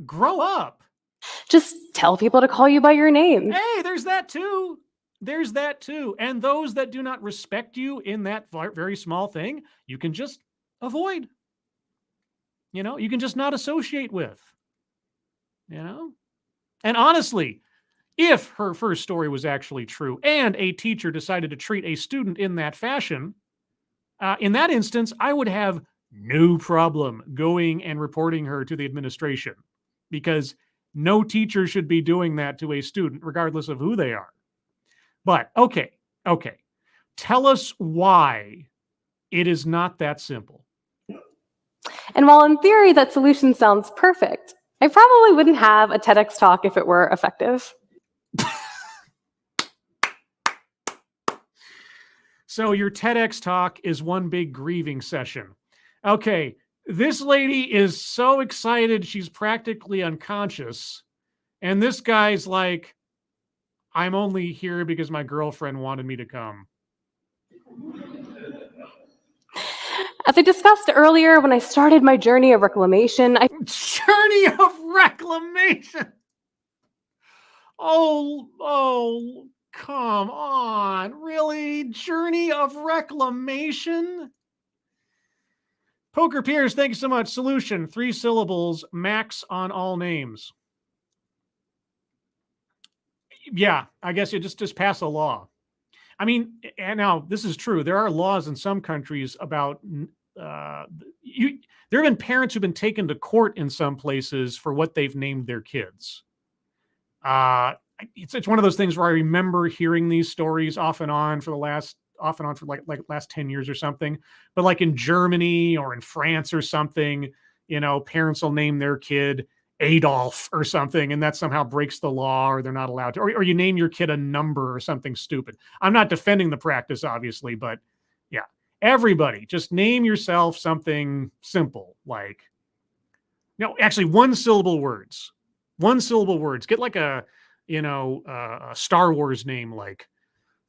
grow up. Just tell people to call you by your name. Hey, there's that too. And those that do not respect you in that very small thing, you can just avoid. You can just not associate with. And honestly, if her first story was actually true and a teacher decided to treat a student in that fashion, in that instance, I would have no problem going and reporting her to the administration because no teacher should be doing that to a student, regardless of who they are. But, okay. Tell us why it is not that simple. And while in theory that solution sounds perfect, I probably wouldn't have a TEDx talk if it were effective. So your TEDx talk is one big grieving session. Okay, this lady is so excited she's practically unconscious. And this guy's like, I'm only here because my girlfriend wanted me to come. As I discussed earlier, when I started my journey of reclamation, Journey of reclamation! Oh, come on. Really? Journey of reclamation? Poker Piers, thank you so much. Solution, 3 syllables, max on all names. Yeah, I guess you just pass a law. I mean, and now this is true. There are laws in some countries about there have been parents who've been taken to court in some places for what they've named their kids. It's one of those things where I remember hearing these stories off and on for last 10 years or something. But like in Germany or in France or something, parents will name their kid Adolf or something, and that somehow breaks the law, or they're not allowed to, or you name your kid a number or something stupid. I'm not defending the practice, obviously, but yeah, everybody just name yourself something simple, like, actually 1-syllable words. 1-syllable words. Get like a Star Wars name like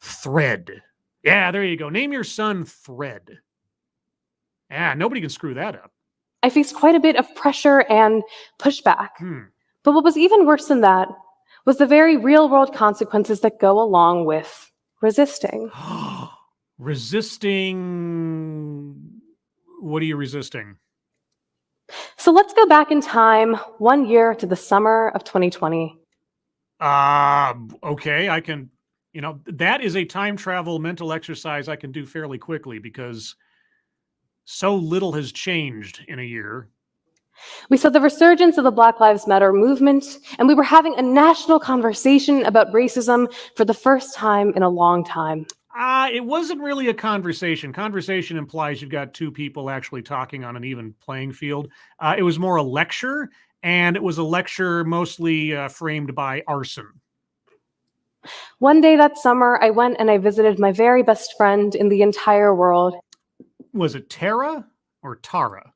Thread. Yeah, there you go. Name your son Thread. Yeah, nobody can screw that up. I faced quite a bit of pressure and pushback. But what was even worse than that was the very real-world consequences that go along with resisting. Resisting? What are you resisting? So let's go back in time 1 year to the summer of 2020. Okay, I can, that is a time travel mental exercise I can do fairly quickly because so little has changed in a year. We saw the resurgence of the Black Lives Matter movement, and we were having a national conversation about racism for the first time in a long time. It wasn't really a conversation. Conversation implies you've got two people actually talking on an even playing field. It was more a lecture, and it was a lecture mostly framed by arson. One day that summer, I went and I visited my very best friend in the entire world, Was it Tara or Tara?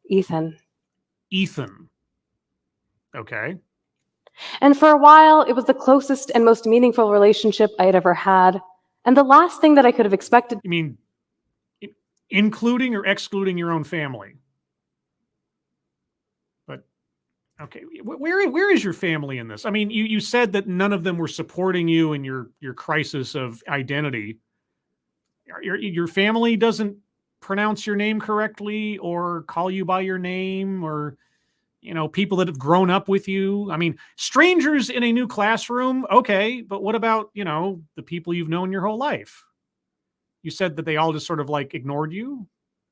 Ethan. Ethan. Okay. And for a while, it was the closest and most meaningful relationship I had ever had, and the last thing that I could have expected. You mean including or excluding your own family? But, okay, where is your family in this? I mean, you said that none of them were supporting you in your crisis of identity. Your family doesn't pronounce your name correctly or call you by your name, or people that have grown up with you. I mean, strangers in a new classroom, okay, but what about, the people you've known your whole life? You said that they all just sort of like ignored you.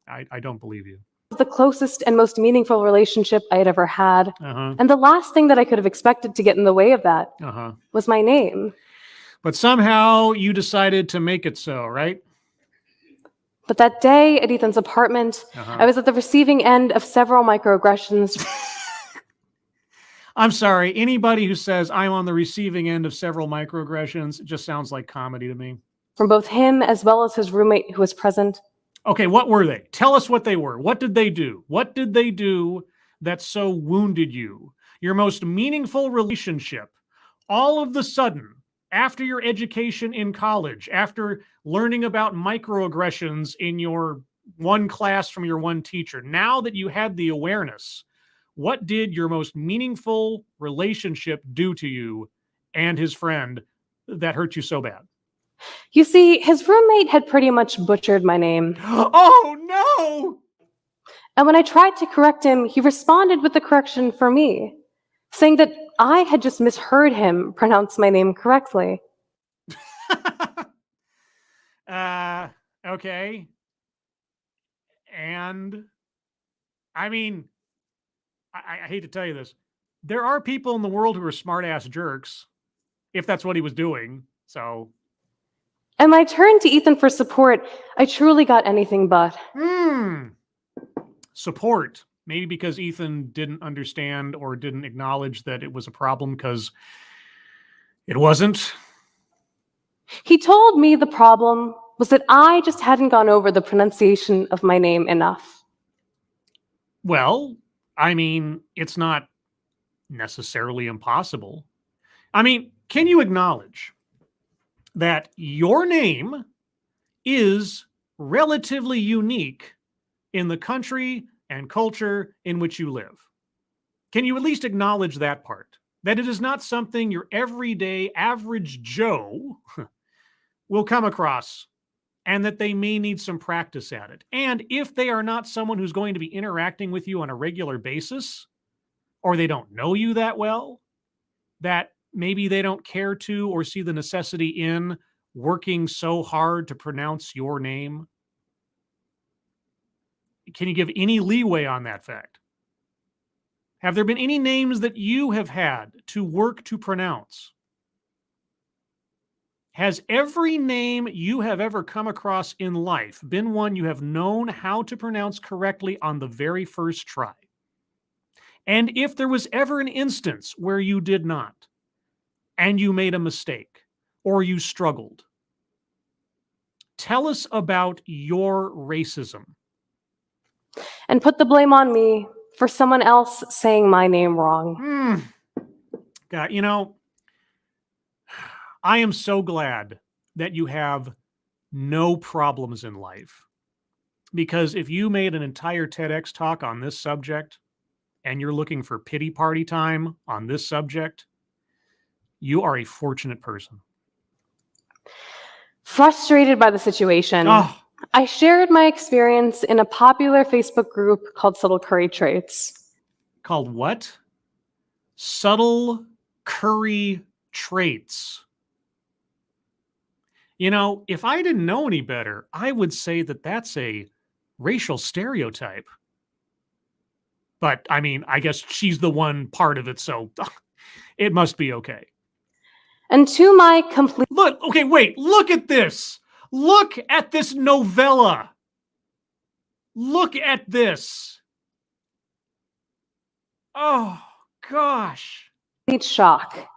I don't believe you. The closest and most meaningful relationship I had ever had. Uh-huh. And the last thing that I could have expected to get in the way of that Uh-huh. was my name. But somehow you decided to make it so, right? But that day at Ethan's apartment, Uh-huh. I was at the receiving end of several microaggressions. I'm sorry. Anybody who says I'm on the receiving end of several microaggressions, it just sounds like comedy to me. From both him as well as his roommate who was present. Okay, what were they? Tell us what they were. What did they do? What did they do that so wounded you? Your most meaningful relationship, all of the sudden, after your education in college, after learning about microaggressions in your one class from your one teacher, now that you had the awareness, what did your most meaningful relationship do to you and his friend that hurt you so bad? You see, his roommate had pretty much butchered my name. Oh, no! And when I tried to correct him, he responded with the correction for me, saying that I had just misheard him pronounce my name correctly. Okay. And, I mean, I hate to tell you this. There are people in the world who are smart-ass jerks, if that's what he was doing, so... And when I turned to Ethan for support, I truly got anything but. Support. Maybe because Ethan didn't understand or didn't acknowledge that it was a problem because it wasn't. He told me the problem was that I just hadn't gone over the pronunciation of my name enough. Well, I mean, it's not necessarily impossible. I mean, can you acknowledge that your name is relatively unique in the country and culture in which you live? Can you at least acknowledge that part? That it is not something your everyday average Joe will come across, and that they may need some practice at it. And if they are not someone who's going to be interacting with you on a regular basis, or they don't know you that well, that maybe they don't care to or see the necessity in working so hard to pronounce your name, can you give any leeway on that fact? Have there been any names that you have had to work to pronounce? Has every name you have ever come across in life been one you have known how to pronounce correctly on the very first try? And if there was ever an instance where you did not, and you made a mistake, or you struggled, tell us about your racism. And put the blame on me for someone else saying my name wrong. God, I am so glad that you have no problems in life. Because if you made an entire TEDx talk on this subject, and you're looking for pity party time on this subject, you are a fortunate person. Frustrated by the situation, I shared my experience in a popular Facebook group called Subtle Curry Traits. Called what? Subtle Curry Traits. If I didn't know any better, I would say that that's a racial stereotype. But, I mean, I guess she's the one part of it, so it must be okay. And to my complete... Look, okay, wait, look at this. Look at this novella. Look at this. Oh, gosh. Complete shock.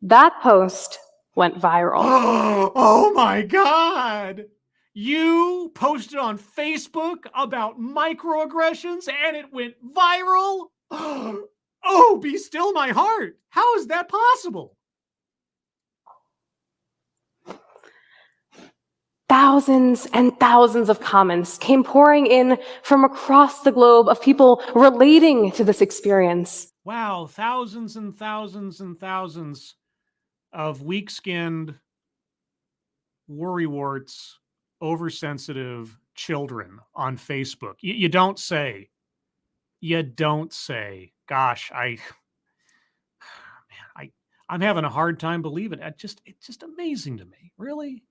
That post went viral. Oh my God. You posted on Facebook about microaggressions and it went viral? Oh, be still my heart. How is that possible? Thousands and thousands of comments came pouring in from across the globe of people relating to this experience. Wow, thousands and thousands and thousands of weak-skinned, worrywarts, oversensitive children on Facebook. You don't say. You don't say. Gosh, I'm having a hard time believing it. It's just amazing to me. Really?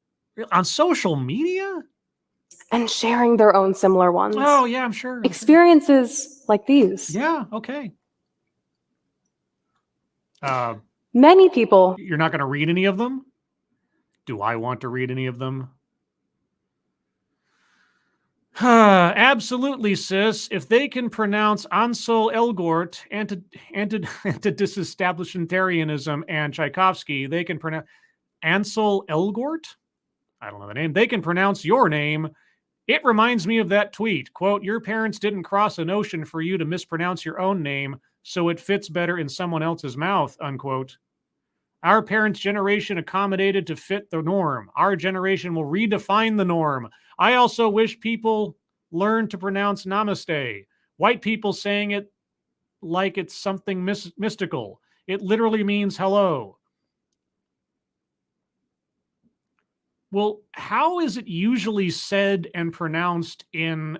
On social media? And sharing their own similar ones. Oh, yeah, I'm sure. Experiences like these. Yeah, okay. Many people. You're not going to read any of them? Do I want to read any of them? Absolutely, sis. If they can pronounce Ansel Elgort, anti-disestablishmentarianism, and Tchaikovsky, they can pronounce Ansel Elgort? I don't know the name. They can pronounce your name. It reminds me of that tweet. Quote, your parents didn't cross an ocean for you to mispronounce your own name, so it fits better in someone else's mouth, unquote. Our parents' generation accommodated to fit the norm. Our generation will redefine the norm. I also wish people learn to pronounce namaste. White people saying it like it's something mystical. It literally means hello. Well, how is it usually said and pronounced in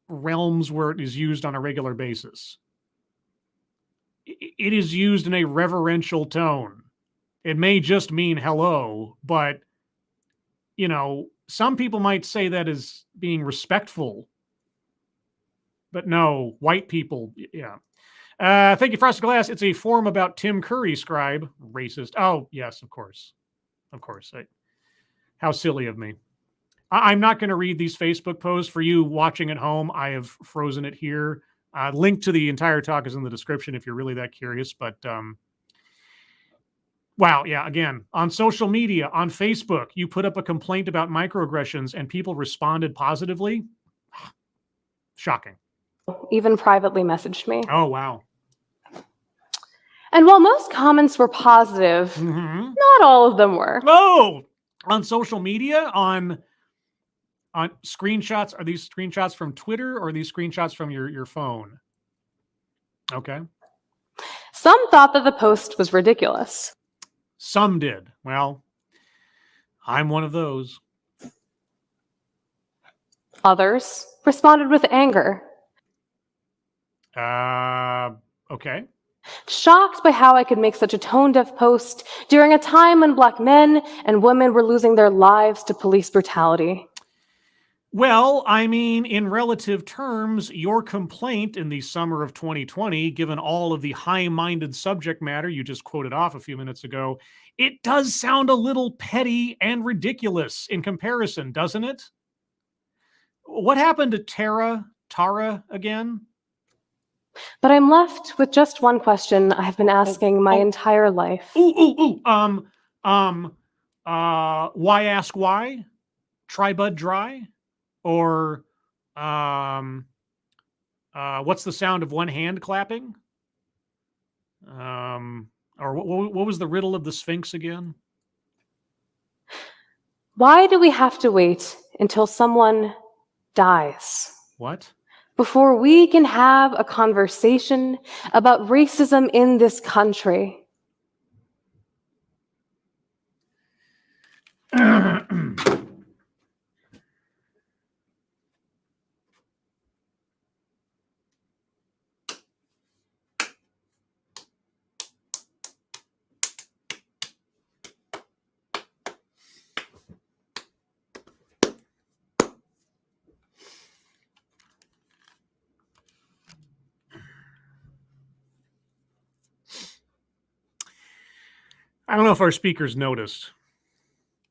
realms where it is used on a regular basis? It is used in a reverential tone. It may just mean hello, but, some people might say that as being respectful. But no, white people, yeah. Thank you, Frosted Glass. It's a forum about Tim Curry, scribe. Racist. Oh, yes, of course. Of course. How silly of me. I'm not going to read these Facebook posts for you watching at home. I have frozen it here. Link to the entire talk is in the description if you're really that curious. But wow, yeah, again, on social media, on Facebook, you put up a complaint about microaggressions and people responded positively. Shocking. Even privately messaged me. Oh, wow. And while most comments were positive, not all of them were. Oh, on social media, on screenshots, are these screenshots from Twitter or are these screenshots from your phone? Okay. Some thought that the post was ridiculous. Some did. Well, I'm one of those. Others responded with anger. Okay. Shocked by how I could make such a tone-deaf post during a time when Black men and women were losing their lives to police brutality. Well, I mean, in relative terms, your complaint in the summer of 2020, given all of the high-minded subject matter you just quoted off a few minutes ago, it does sound a little petty and ridiculous in comparison, doesn't it? What happened to Tara again? But I'm left with just one question I've been asking my entire life. Why ask why? Try Bud Dry? Or what's the sound of one hand clapping? Or what was the riddle of the Sphinx again? Why do we have to wait until someone dies? What? Before we can have a conversation about racism in this country? I don't know if our speakers noticed,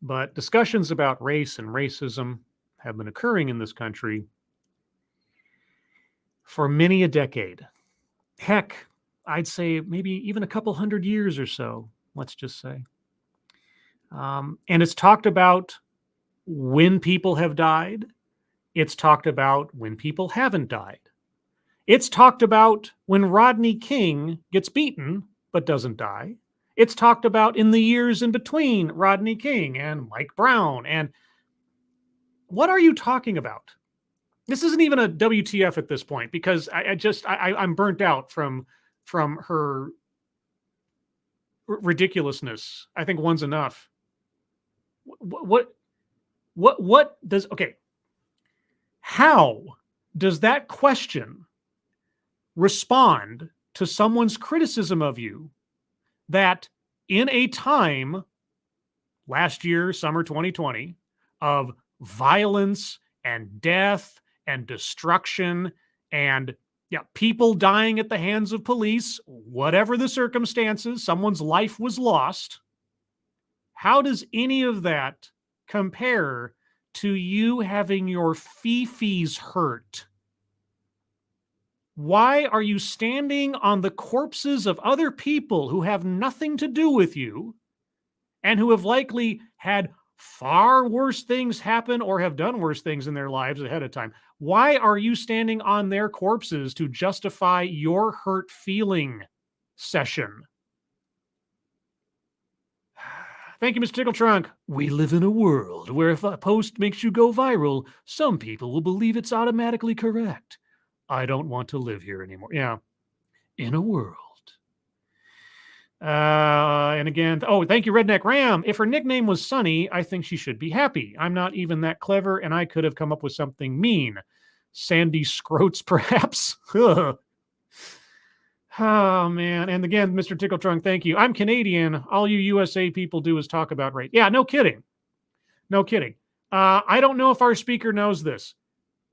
but discussions about race and racism have been occurring in this country for many a decade. Heck, I'd say maybe even a couple hundred years or so, let's just say. And it's talked about when people have died. It's talked about when people haven't died. It's talked about when Rodney King gets beaten but doesn't die. It's talked about in the years in between Rodney King and Mike Brown. And what are you talking about? This isn't even a WTF at this point, because I'm burnt out from her ridiculousness. I think one's enough. What does, okay, how does that question respond to someone's criticism of you that in a time last year, summer 2020, of violence and death and destruction and people dying at the hands of police, whatever the circumstances, someone's life was lost. How does any of that compare to you having your fifis hurt? Why are you standing on the corpses of other people who have nothing to do with you and who have likely had far worse things happen or have done worse things in their lives ahead of time? Why are you standing on their corpses to justify your hurt feeling session? Thank you, Mr. Tickle Trunk. We live in a world where if a post makes you go viral, some people will believe it's automatically correct. I don't want to live here anymore. Yeah. In a world. And again, thank you, Redneck Ram. If her nickname was Sunny, I think she should be happy. I'm not even that clever, and I could have come up with something mean. Sandy Scroats, perhaps. Oh, man. And again, Mr. Tickle Trunk, thank you. I'm Canadian. All you USA people do is talk about race. Yeah, no kidding. No kidding. I don't know if our speaker knows this.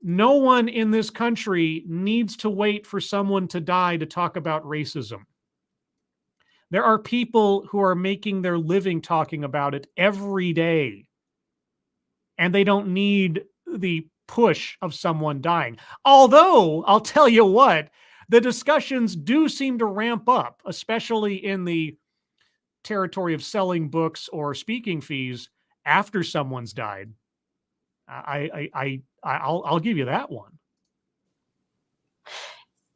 No one in this country needs to wait for someone to die to talk about racism. There are people who are making their living talking about it every day. And they don't need the push of someone dying. Although, I'll tell you what, the discussions do seem to ramp up, especially in the territory of selling books or speaking fees after someone's died. I'll give you that one.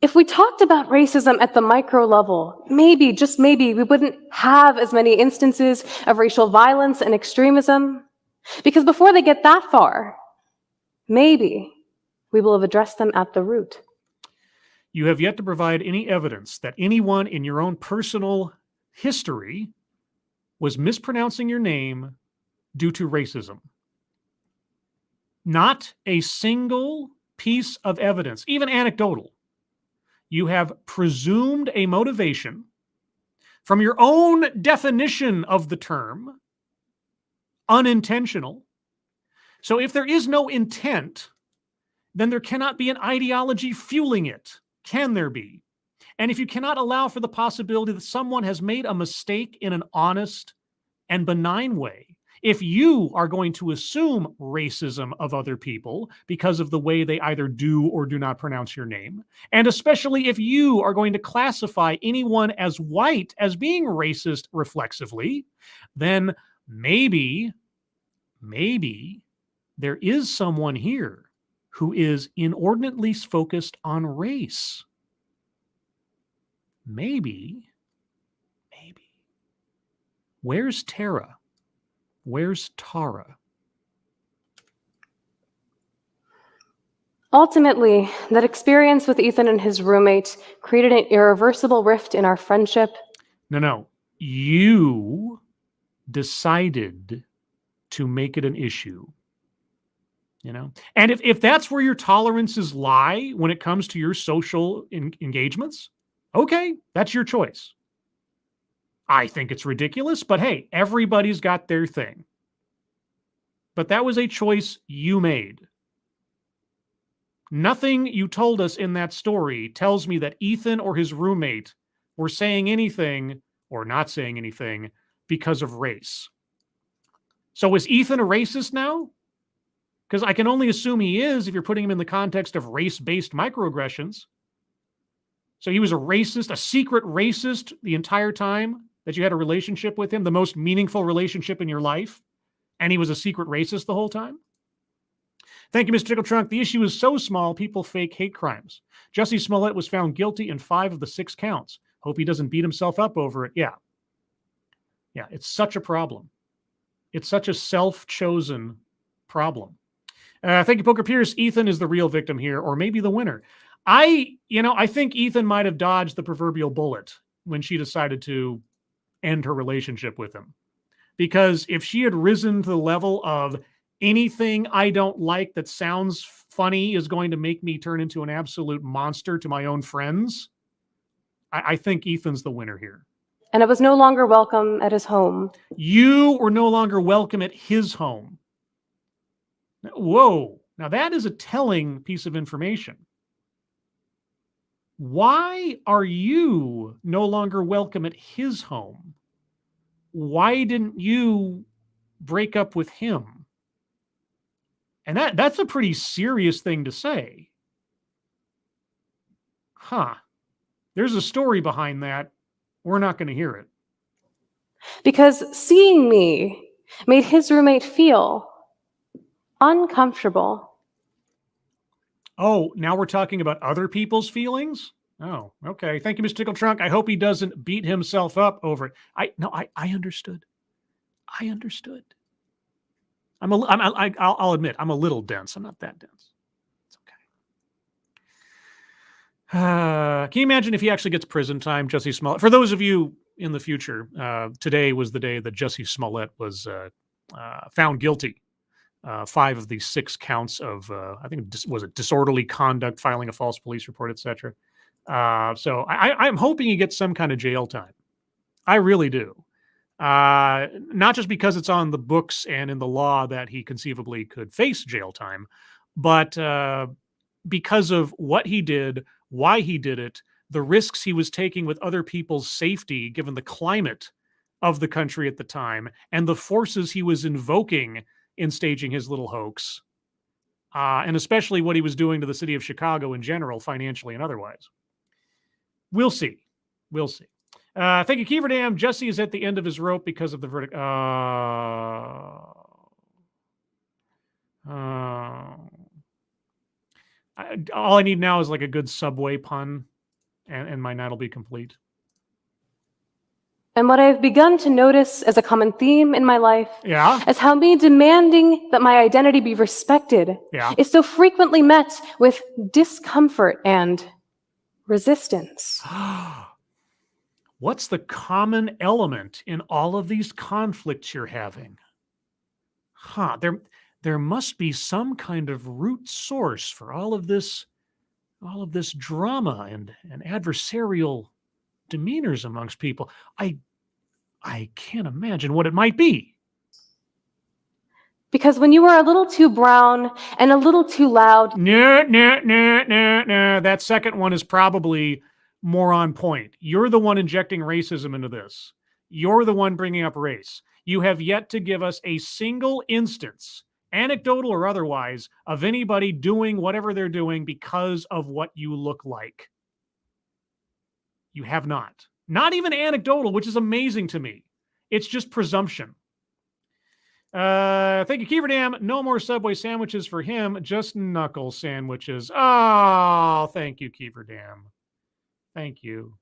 If we talked about racism at the micro level, maybe, just maybe, we wouldn't have as many instances of racial violence and extremism. Because before they get that far, maybe we will have addressed them at the root. You have yet to provide any evidence that anyone in your own personal history was mispronouncing your name due to racism. Not a single piece of evidence, even anecdotal. You have presumed a motivation from your own definition of the term, unintentional. So if there is no intent, then there cannot be an ideology fueling it. Can there be? And if you cannot allow for the possibility that someone has made a mistake in an honest and benign way, if you are going to assume racism of other people because of the way they either do or do not pronounce your name, and especially if you are going to classify anyone as white as being racist reflexively, then maybe there is someone here who is inordinately focused on race. Maybe. Where's Tara? Where's Tara? Ultimately, that experience with Ethan and his roommate created an irreversible rift in our friendship. No. You decided to make it an issue. You know? And if that's where your tolerances lie when it comes to your social engagements, okay, that's your choice. I think it's ridiculous, but hey, everybody's got their thing. But that was a choice you made. Nothing you told us in that story tells me that Ethan or his roommate were saying anything or not saying anything because of race. So is Ethan a racist now? Because I can only assume he is if you're putting him in the context of race-based microaggressions. So he was a racist, a secret racist the entire time that you had a relationship with him, the most meaningful relationship in your life, and he was a secret racist the whole time? Thank you, Mr. Tickle Trunk. The issue is so small, people fake hate crimes. Jussie Smollett was found guilty in 5 of the 6 counts. Hope he doesn't beat himself up over it. Yeah. Yeah, it's such a problem. It's such a self-chosen problem. Thank you, Poker Pierce. Ethan is the real victim here, or maybe the winner. I think Ethan might have dodged the proverbial bullet when she decided to end her relationship with him. Because if she had risen to the level of anything I don't like that sounds funny is going to make me turn into an absolute monster to my own friends, I think Ethan's the winner here. And I was no longer welcome at his home. You were no longer welcome at his home. Whoa. Now that is a telling piece of information. Why are you no longer welcome at his home? Why didn't you break up with him? And that's a pretty serious thing to say. Huh. There's a story behind that. We're not going to hear it. Because seeing me made his roommate feel uncomfortable. Oh, now we're talking about other people's feelings? Oh, okay. Thank you, Mr. Tickle Trunk. I hope he doesn't beat himself up over it. I understood. I understood. I'll admit, I'm a little dense. I'm not that dense. It's okay. Can you imagine if he actually gets prison time, Jussie Smollett? For those of you in the future, today was the day that Jussie Smollett was found guilty. 5 of the 6 counts of, I think, was it disorderly conduct, filing a false police report, etc. So I'm hoping he gets some kind of jail time. I really do. Not just because it's on the books and in the law that he conceivably could face jail time, but because of what he did, why he did it, the risks he was taking with other people's safety, given the climate of the country at the time, and the forces he was invoking in staging his little hoax, and especially what he was doing to the city of Chicago in general, financially and otherwise. We'll see. We'll see. Thank you, Keeverdam. Jesse is at the end of his rope because of the verdict. All I need now is like a good Subway pun, and my night will be complete. And what I've begun to notice as a common theme in my life is how me demanding that my identity be respected is so frequently met with discomfort and resistance. What's the common element in all of these conflicts you're having? There must be some kind of root source for all of this drama and adversarial demeanors amongst people. I can't imagine what it might be. Because when you are a little too brown and a little too loud... No. That second one is probably more on point. You're the one injecting racism into this. You're the one bringing up race. You have yet to give us a single instance, anecdotal or otherwise, of anybody doing whatever they're doing because of what you look like. You have not. Not even anecdotal, which is amazing to me. It's just presumption. Thank you, Keeverdam. No more Subway sandwiches for him, just knuckle sandwiches. Oh, thank you, Keeverdam. Thank you.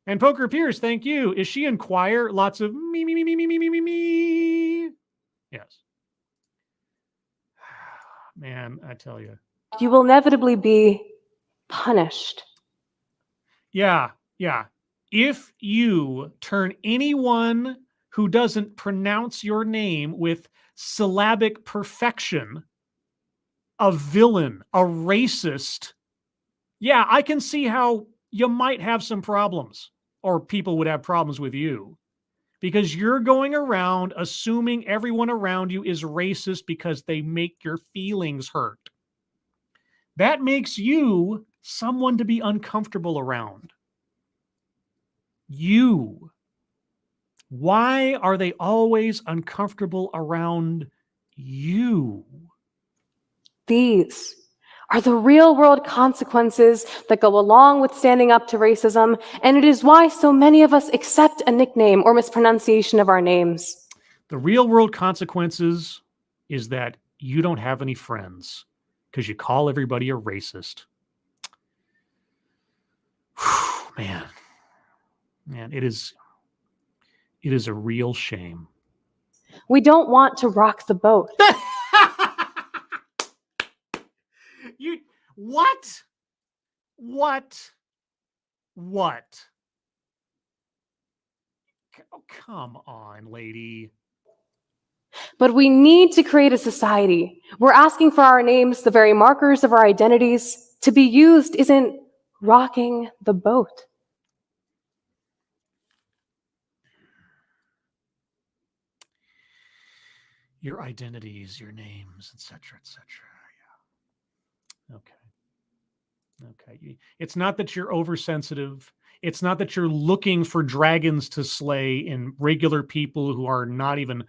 And Poker Pierce, thank you. Is she in choir? Lots of me. Yes. Man, I tell you. You will inevitably be punished. Yeah. If you turn anyone who doesn't pronounce your name with syllabic perfection a villain, a racist, yeah, I can see how you might have some problems, or people would have problems with you, because you're going around assuming everyone around you is racist because they make your feelings hurt. That makes you someone to be uncomfortable around. You. Why are they always uncomfortable around you? These are the real-world consequences that go along with standing up to racism, and it is why so many of us accept a nickname or mispronunciation of our names. The real-world consequences is that you don't have any friends because you call everybody a racist. Whew, man, it is a real shame. We don't want to rock the boat. You what? Oh, come on, lady. But we need to create a society. We're asking for our names, the very markers of our identities, to be used isn't rocking the boat. Your identities, your names, etc., etc. Yeah. Okay. It's not that you're oversensitive. It's not that you're looking for dragons to slay in regular people who are not even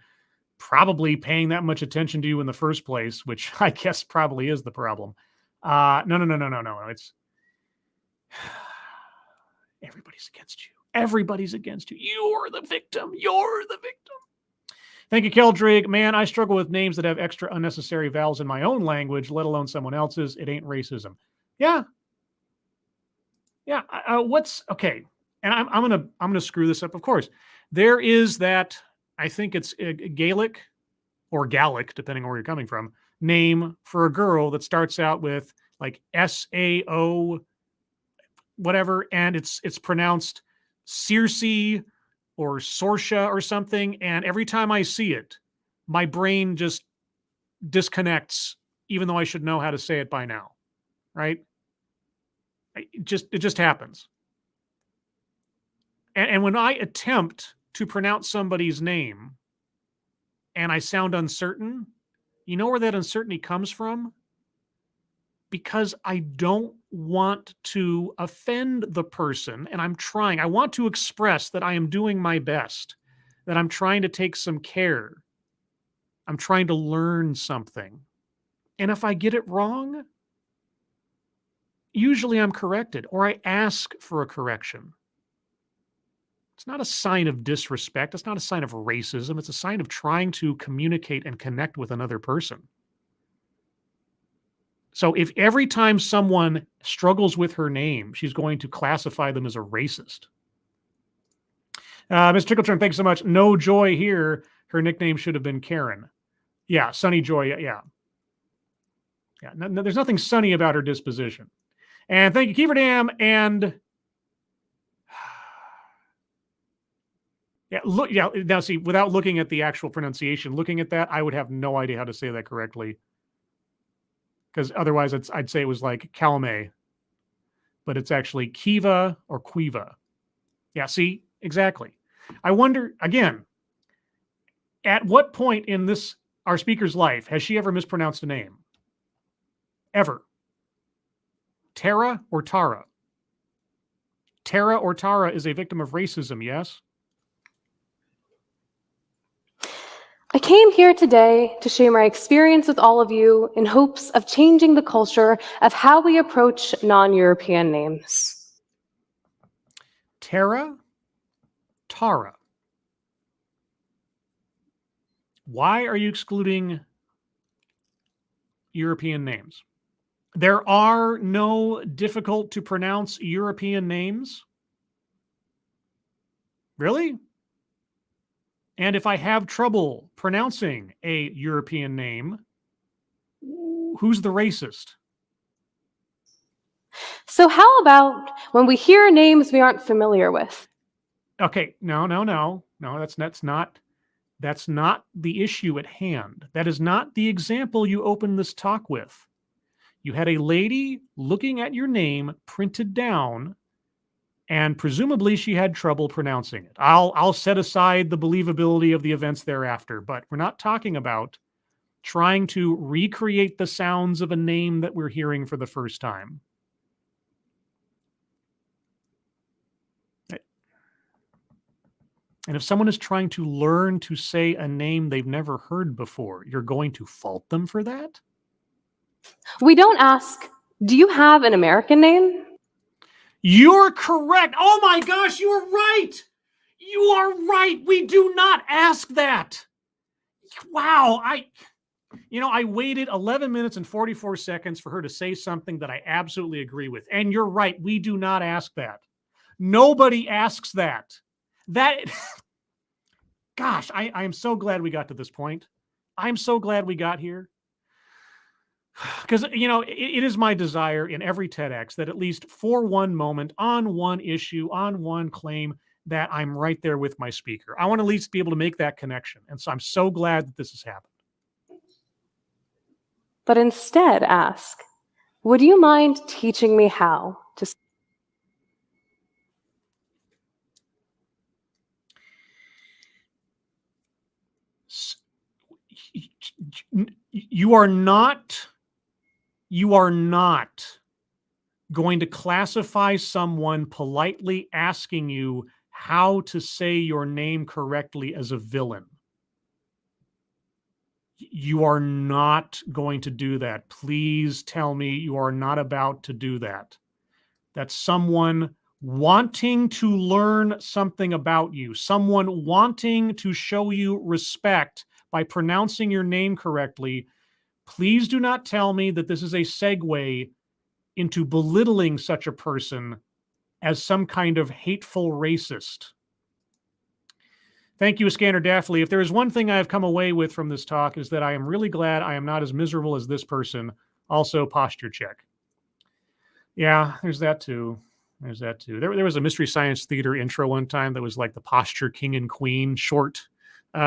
probably paying that much attention to you in the first place, which I guess probably is the problem. No. It's everybody's against you. Everybody's against you. You're the victim. Thank you, Keldrig. Man, I struggle with names that have extra unnecessary vowels in my own language, let alone someone else's. It ain't racism. Yeah. What's okay? And I'm gonna screw this up. Of course, there is that. I think it's Gaelic or Gallic, depending on where you're coming from. Name for a girl that starts out with like SAO, whatever, and it's pronounced Circe or Sorsha or something. And every time I see it, my brain just disconnects, even though I should know how to say it by now, right? It just happens. And when I attempt to pronounce somebody's name and I sound uncertain, you know where that uncertainty comes from? Because I don't want to offend the person, and I'm trying. I want to express that I am doing my best, that I'm trying to take some care. I'm trying to learn something. And if I get it wrong, usually I'm corrected or I ask for a correction. It's not a sign of disrespect. It's not a sign of racism. It's a sign of trying to communicate and connect with another person. So if every time someone struggles with her name, she's going to classify them as a racist. Ms. Tickleturn, thanks so much. No Joy here. Her nickname should have been Karen. Yeah, Sunny Joy. Yeah. No, there's nothing sunny about her disposition. And thank you, Kiefer Dam. And now see, without looking at the actual pronunciation, looking at that, I would have no idea how to say that correctly. Because otherwise I'd say it was like Calme, but it's actually Kiva or Quiva. Yeah, see, exactly. I wonder, again, at what point in our speaker's life has she ever mispronounced a name? Ever? Tara or Tara? Tara or Tara is a victim of racism, yes? I came here today to share my experience with all of you in hopes of changing the culture of how we approach non-European names. Tara? Tara. Why are you excluding European names? There are no difficult to pronounce European names? Really? And if I have trouble pronouncing a European name, who's the racist? So how about when we hear names we aren't familiar with? Okay, no. That's not the issue at hand. That is not the example you opened this talk with. You had a lady looking at your name printed down, and presumably she had trouble pronouncing it. I'll set aside the believability of the events thereafter, but we're not talking about trying to recreate the sounds of a name that we're hearing for the first time. And if someone is trying to learn to say a name they've never heard before, you're going to fault them for that? We don't ask, do you have an American name? You're correct. Oh my gosh, you are right. You are right. We do not ask that. Wow. I waited 11 minutes and 44 seconds for her to say something that I absolutely agree with. And you're right. We do not ask that. Nobody asks that. Gosh, I am so glad we got to this point. I'm so glad we got here. Because, it is my desire in every TEDx that at least for one moment, on one issue, on one claim, that I'm right there with my speaker. I want to at least be able to make that connection. And so I'm so glad that this has happened. But instead ask, would you mind teaching me how to... You are not going to classify someone politely asking you how to say your name correctly as a villain. You are not going to do that. Please tell me you are not about to do that. That's someone wanting to learn something about you, someone wanting to show you respect by pronouncing your name correctly. Please do not tell me that this is a segue into belittling such a person as some kind of hateful racist. Thank you, Scanner Daffley. If there is one thing I have come away with from this talk is that I am really glad I am not as miserable as this person. Also, posture check. Yeah, there's that too. There was a Mystery Science Theater intro one time that was like the Posture King and Queen short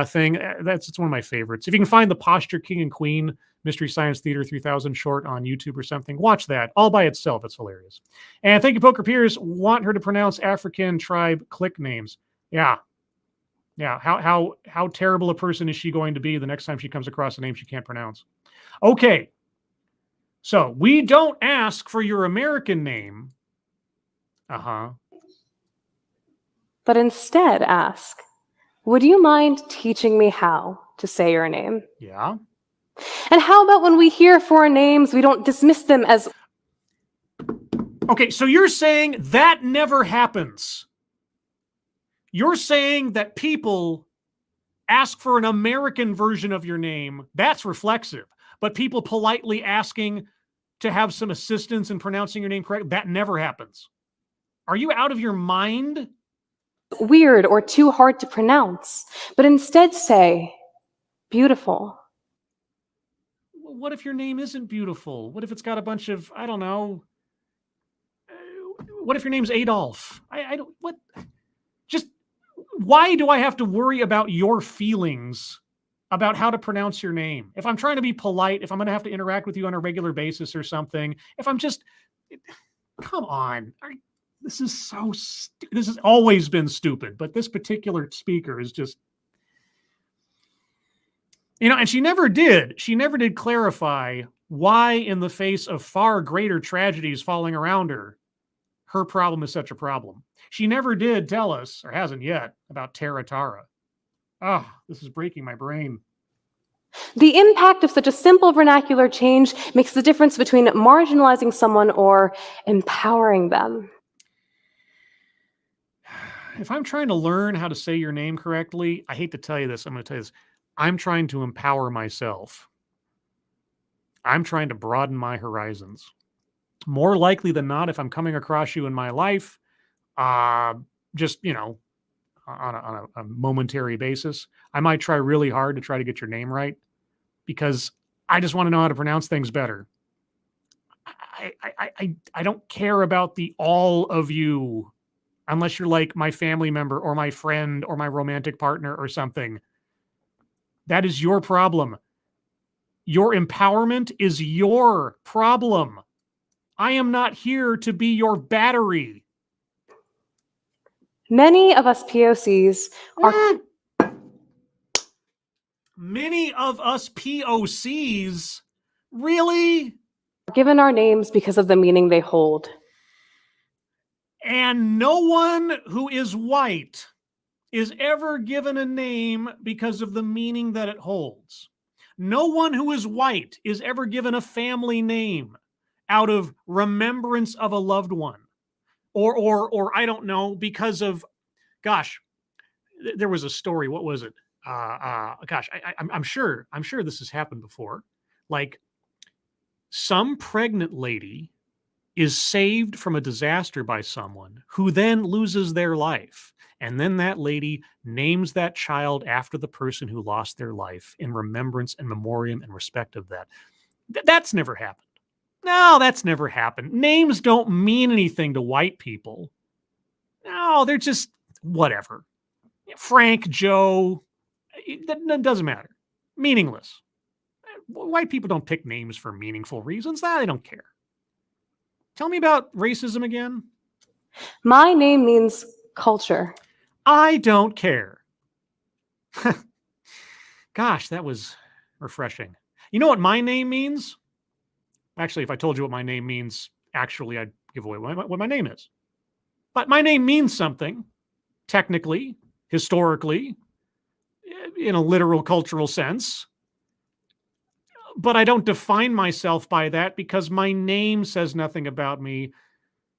thing. It's one of my favorites. If you can find the Posture King and Queen Mystery Science Theater 3000 short on YouTube or something, watch that all by itself. It's hilarious. And thank you, Poker Piers. Want her to pronounce African tribe clique names. Yeah. How terrible a person is she going to be the next time she comes across a name she can't pronounce? Okay. So we don't ask for your American name. But instead ask, would you mind teaching me how to say your name? Yeah. And how about when we hear foreign names, we don't dismiss them as... Okay, so you're saying that never happens. You're saying that people ask for an American version of your name. That's reflexive. But people politely asking to have some assistance in pronouncing your name correct, that never happens. Are you out of your mind? Weird or too hard to pronounce, but instead say, beautiful. What if your name isn't beautiful? What if it's got a bunch of, I don't know. What if your name's Adolf? I don't, what? Just, why do I have to worry about your feelings about how to pronounce your name? If I'm trying to be polite, if I'm going to have to interact with you on a regular basis or something, if I'm just, come on. This is so, this has always been stupid, but this particular speaker is just, and she never did clarify why, in the face of far greater tragedies falling around her, her problem is such a problem. She never did tell us, or hasn't yet, about Tara Tara. This is breaking my brain. The impact of such a simple vernacular change makes the difference between marginalizing someone or empowering them. If I'm trying to learn how to say your name correctly, I hate to tell you this, I'm going to tell you this. I'm trying to empower myself. I'm trying to broaden my horizons. More likely than not, if I'm coming across you in my life, just, on a momentary basis, I might try really hard to try to get your name right because I just want to know how to pronounce things better. I don't care about the all of you unless you're like my family member or my friend or my romantic partner or something. That is your problem. Your empowerment is your problem. I am not here to be your battery. Many of us POCs are... Many of us POCs? Really? given our names because of the meaning they hold. And no one who is white is ever given a name because of the meaning that it holds. No one who is white is ever given a family name out of remembrance of a loved one. Or I don't know, because of, gosh, there was a story. What was it? Gosh, I'm sure this has happened before. Like, some pregnant lady is saved from a disaster by someone who then loses their life. And then that lady names that child after the person who lost their life in remembrance and memoriam and respect of that. That's never happened. No, that's never happened. Names don't mean anything to white people. No, they're just whatever. Frank, Joe, that doesn't matter. Meaningless. White people don't pick names for meaningful reasons. They don't care. Tell me about racism again. My name means culture. I don't care. Gosh, that was refreshing. You know what my name means? Actually, if I told you what my name means, actually, I'd give away what my name is. But my name means something, technically, historically, in a literal cultural sense. But I don't define myself by that because my name says nothing about me.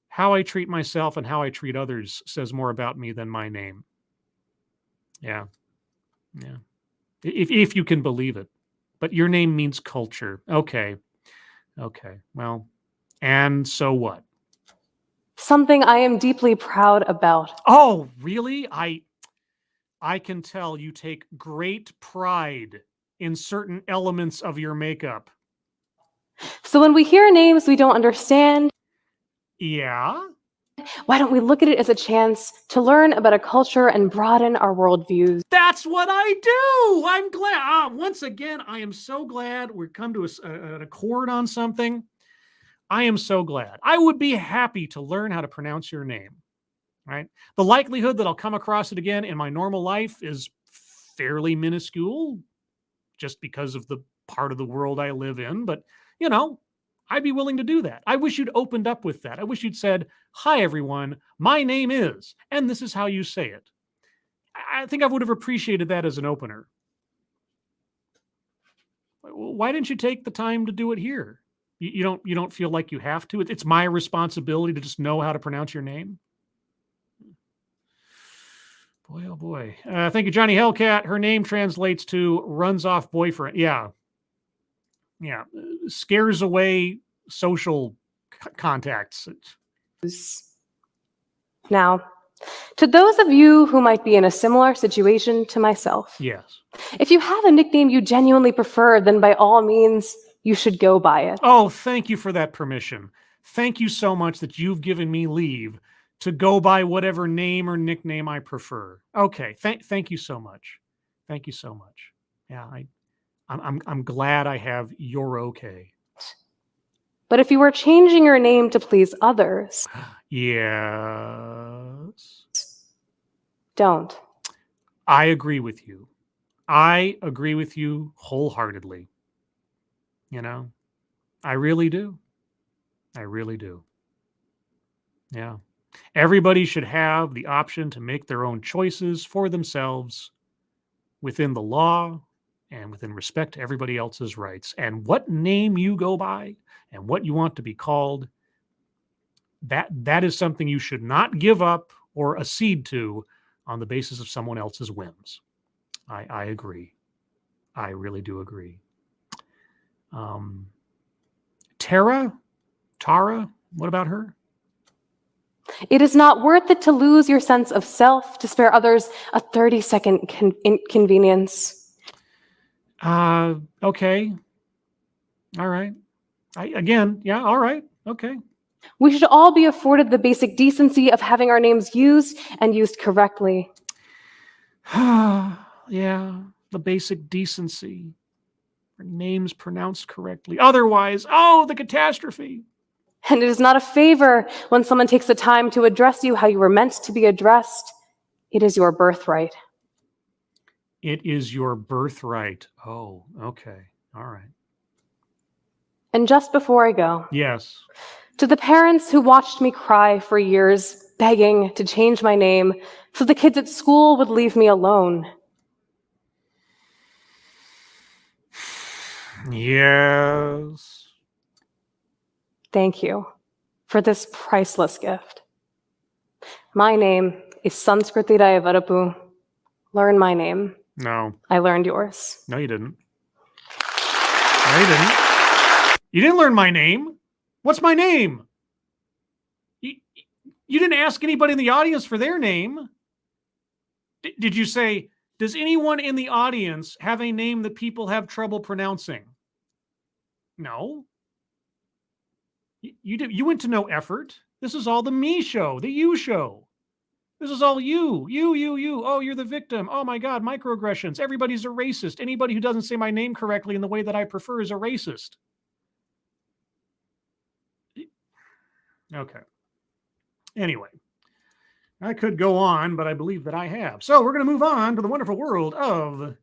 How I treat myself and how I treat others says more about me than my name. Yeah. If you can believe it. But your name means culture. Okay. Well, and so what? Something I am deeply proud about. Oh, really? I can tell you take great pride in certain elements of your makeup. So when we hear names we don't understand, Yeah? why don't we look at it as a chance to learn about a culture and broaden our worldviews? That's what I do. I'm glad. Once again, I am so glad we've come to an accord on something. I am so glad. I would be happy to learn how to pronounce your name. Right? The likelihood that I'll come across it again in my normal life is fairly minuscule, just because of the part of the world I live in. But, I'd be willing to do that. I wish you'd opened up with that. I wish you'd said, "Hi, everyone. My name is," and this is how you say it. I think I would have appreciated that as an opener. Why didn't you take the time to do it here? You don't feel like you have to? It's my responsibility to just know how to pronounce your name? Boy, oh boy. Thank you, Johnny Hellcat. Her name translates to runs off boyfriend. Yeah. Scares away social contacts. Now, to those of you who might be in a similar situation to myself, Yes. if you have a nickname you genuinely prefer, then by all means, you should go by it. Oh, thank you for that permission. Thank you so much that you've given me leave to go by whatever name or nickname I prefer. Okay, thank you so much. Thank you so much. Yeah, I'm glad I have your okay. But if you were changing your name to please others, Yes. don't. I agree with you. I agree with you wholeheartedly. I really do. I really do. Yeah. Everybody should have the option to make their own choices for themselves within the law and within respect to everybody else's rights. And what name you go by and what you want to be called, that is something you should not give up or accede to on the basis of someone else's whims. I agree. I really do agree. Tara, what about her? It is not worth it to lose your sense of self to spare others a 30-second inconvenience. Okay. All right. All right. Okay. We should all be afforded the basic decency of having our names used and used correctly. Yeah, the basic decency. Our names pronounced correctly. Otherwise, the catastrophe. And it is not a favor when someone takes the time to address you how you were meant to be addressed. It is your birthright. It is your birthright. Oh, okay. All right. And just before I go, Yes. to the parents who watched me cry for years, begging to change my name so the kids at school would leave me alone. Yes. Thank you for this priceless gift. My name is Sanskriti Dayavarapu. Learn my name. No. I learned yours. No, you didn't. No, you didn't. You didn't learn my name. What's my name? You didn't ask anybody in the audience for their name. Did you say, does anyone in the audience have a name that people have trouble pronouncing? No. You went to no effort. This is all the me show, the you show. This is all you. You. Oh, you're the victim. Oh my God, microaggressions. Everybody's a racist. Anybody who doesn't say my name correctly in the way that I prefer is a racist. Okay. Anyway, I could go on, but I believe that I have. So we're going to move on to the wonderful world of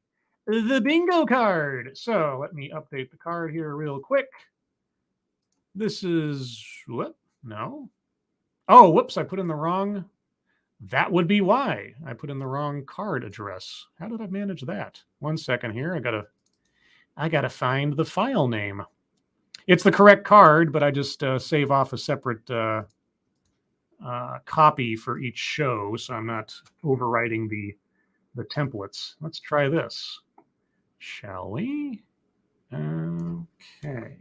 the bingo card. So let me update the card here real quick. This is what? No. Oh, whoops, I put in the wrong. That would be why I put in the wrong card address. How did I manage that? 1 second here. I gotta find the file name. It's the correct card, but I just save off a separate copy for each show, so I'm not overwriting the templates. Let's try this, shall we? Okay.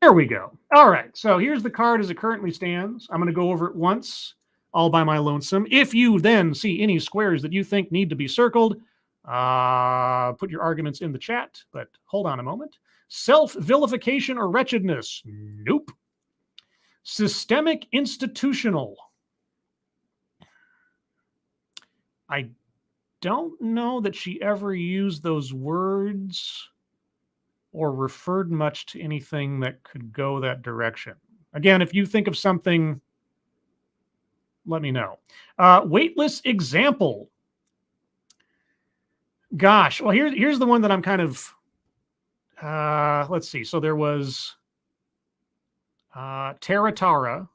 There we go. All right, so here's the card as it currently stands. I'm going to go over it once, all by my lonesome. If you then see any squares that you think need to be circled, put your arguments in the chat, but hold on a moment. Self-vilification or wretchedness? Nope. Systemic institutional. I don't know that she ever used those words or referred much to anything that could go that direction. Again, if you think of something, let me know. Weightless example. Gosh, well, here's the one that I'm kind of, let's see. So there was Taratara.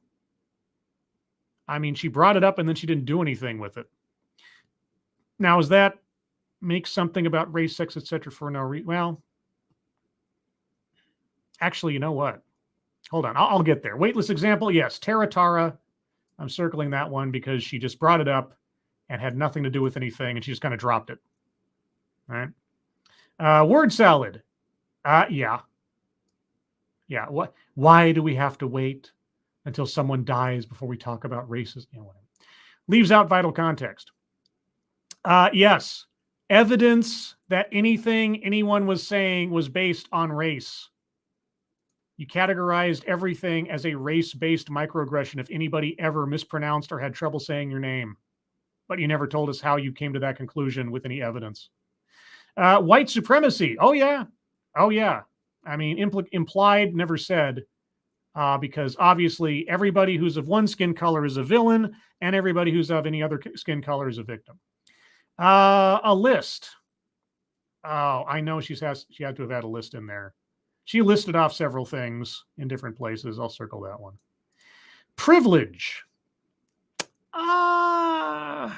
I mean, she brought it up and then she didn't do anything with it. Now, does that make something about race, sex, etc. for no reason? Well, actually, you know what? Hold on. I'll get there. Weightless example. Yes. Taratara. I'm circling that one because she just brought it up and had nothing to do with anything. And she just kind of dropped it. All right. Word salad. Yeah. Yeah. What? Why do we have to wait until someone dies before we talk about racism? You know, whatever. Leaves out vital context. Yes. Evidence that anything anyone was saying was based on race. You categorized everything as a race-based microaggression if anybody ever mispronounced or had trouble saying your name. But you never told us how you came to that conclusion with any evidence. White supremacy. Oh, yeah. Oh, yeah. I mean, implied, never said, because obviously everybody who's of one skin color is a villain, and everybody who's of any other skin color is a victim. A list. Oh, I know she had to have had a list in there. She listed off several things in different places. I'll circle that one. Privilege. I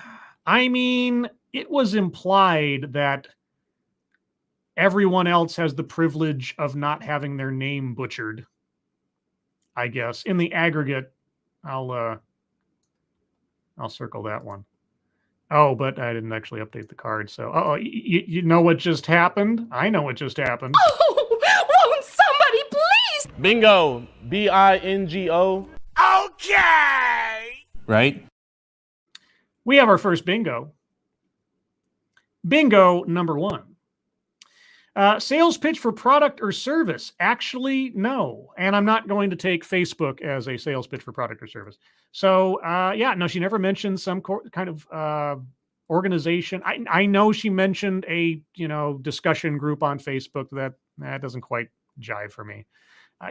mean, it was implied that everyone else has the privilege of not having their name butchered, I guess. In the aggregate, I'll circle that one. Oh, but I didn't actually update the card. So, you know what just happened? I know what just happened. Won't somebody please? Bingo. B-I-N-G-O. Okay. Right? We have our first bingo. Bingo number 1. Sales pitch for product or service. Actually, no. And I'm not going to take Facebook as a sales pitch for product or service. So, yeah, no, she never mentioned some kind of organization. I know she mentioned a, discussion group on Facebook. That doesn't quite jive for me.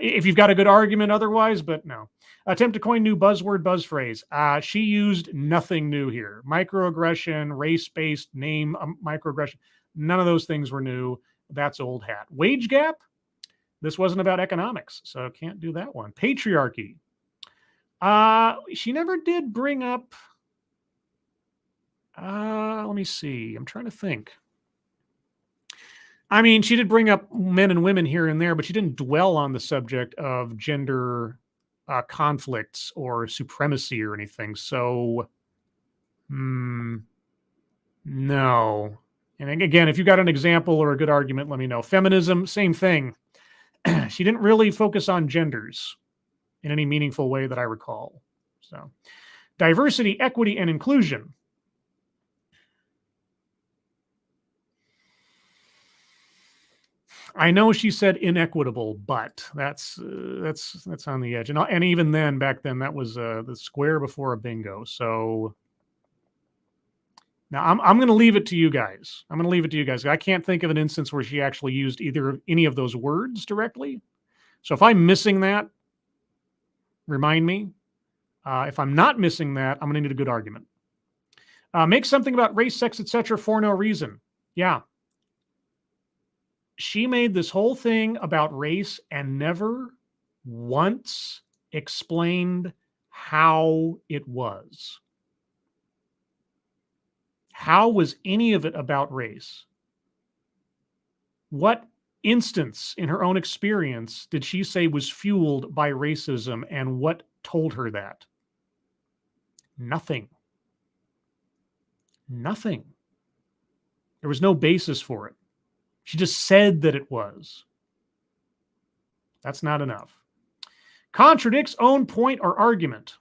If you've got a good argument otherwise, but no. Attempt to coin new buzzword, buzz phrase. She used nothing new here. Microaggression, race-based name, microaggression. None of those things were new. That's old hat. Wage gap. This wasn't about economics, so can't do that one. Patriarchy. She never did bring up. Let me see. I'm trying to think. I mean, she did bring up men and women here and there, but she didn't dwell on the subject of gender conflicts or supremacy or anything. So, no. And again, if you got an example or a good argument, let me know. Feminism, same thing. She didn't really focus on genders in any meaningful way that I recall. So, diversity, equity, and inclusion. I know she said inequitable, but that's on the edge. And even then, back then, that was the square before a bingo. So now I'm going to leave it to you guys. I can't think of an instance where she actually used any of those words directly. So if I'm missing that, remind me. If I'm not missing that, I'm going to need a good argument. Make something about race, sex, etc. for no reason. Yeah. She made this whole thing about race and never once explained how it was. How was any of it about race? What instance in her own experience did she say was fueled by racism, and what told her that? Nothing. Nothing. There was no basis for it. She just said that it was. That's not enough. Contradicts own point or argument.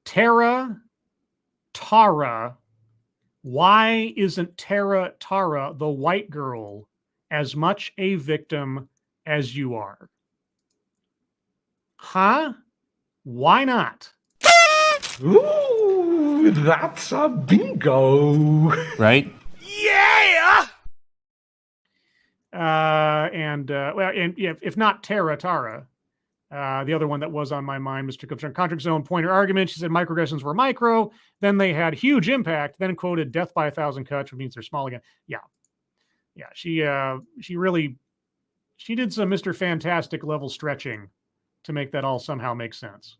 Tara. Why isn't Tara the white girl as much a victim as you are? Huh? Why not? Ooh, that's a bingo. Right? Yeah! And if not Tara, the other one that was on my mind, Mr. Contract Zone Pointer Argument, she said microaggressions were micro, then they had huge impact, then quoted death by 1,000 cuts, which means they're small again. Yeah. She did some Mr. Fantastic level stretching to make that all somehow make sense.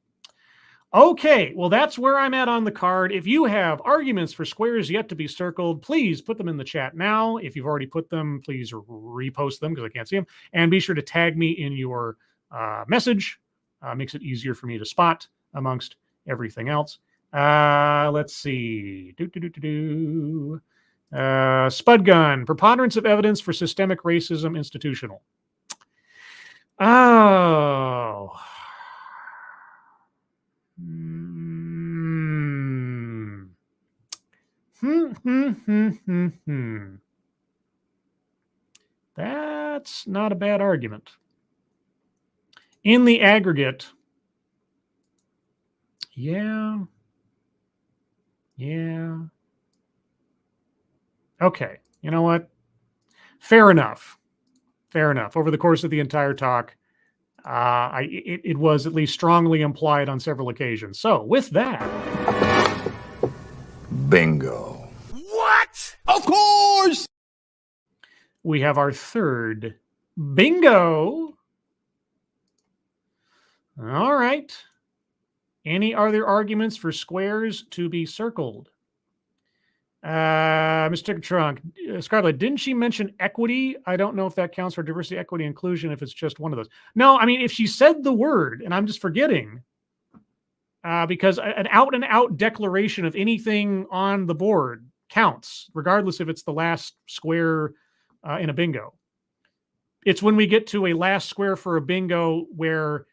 Okay, well, that's where I'm at on the card. If you have arguments for squares yet to be circled, please put them in the chat now. If you've already put them, please repost them because I can't see them. And be sure to tag me in your message. Makes it easier for me to spot amongst everything else. Let's see. Spud gun. Preponderance of evidence for systemic racism institutional. Oh. That's not a bad argument. In the aggregate, yeah. Okay, you know what? Fair enough. Over the course of the entire talk, it was at least strongly implied on several occasions. So with that, Bingo. What? Of course! We have our third bingo. All right. Any other arguments for squares to be circled? Mr. Trunk, Scarlett, didn't she mention equity? I don't know if that counts for diversity, equity, inclusion, if it's just one of those. No, I mean, if she said the word, and I'm just forgetting, because an out-and-out declaration of anything on the board counts, regardless if it's the last square in a bingo. It's when we get to a last square for a bingo where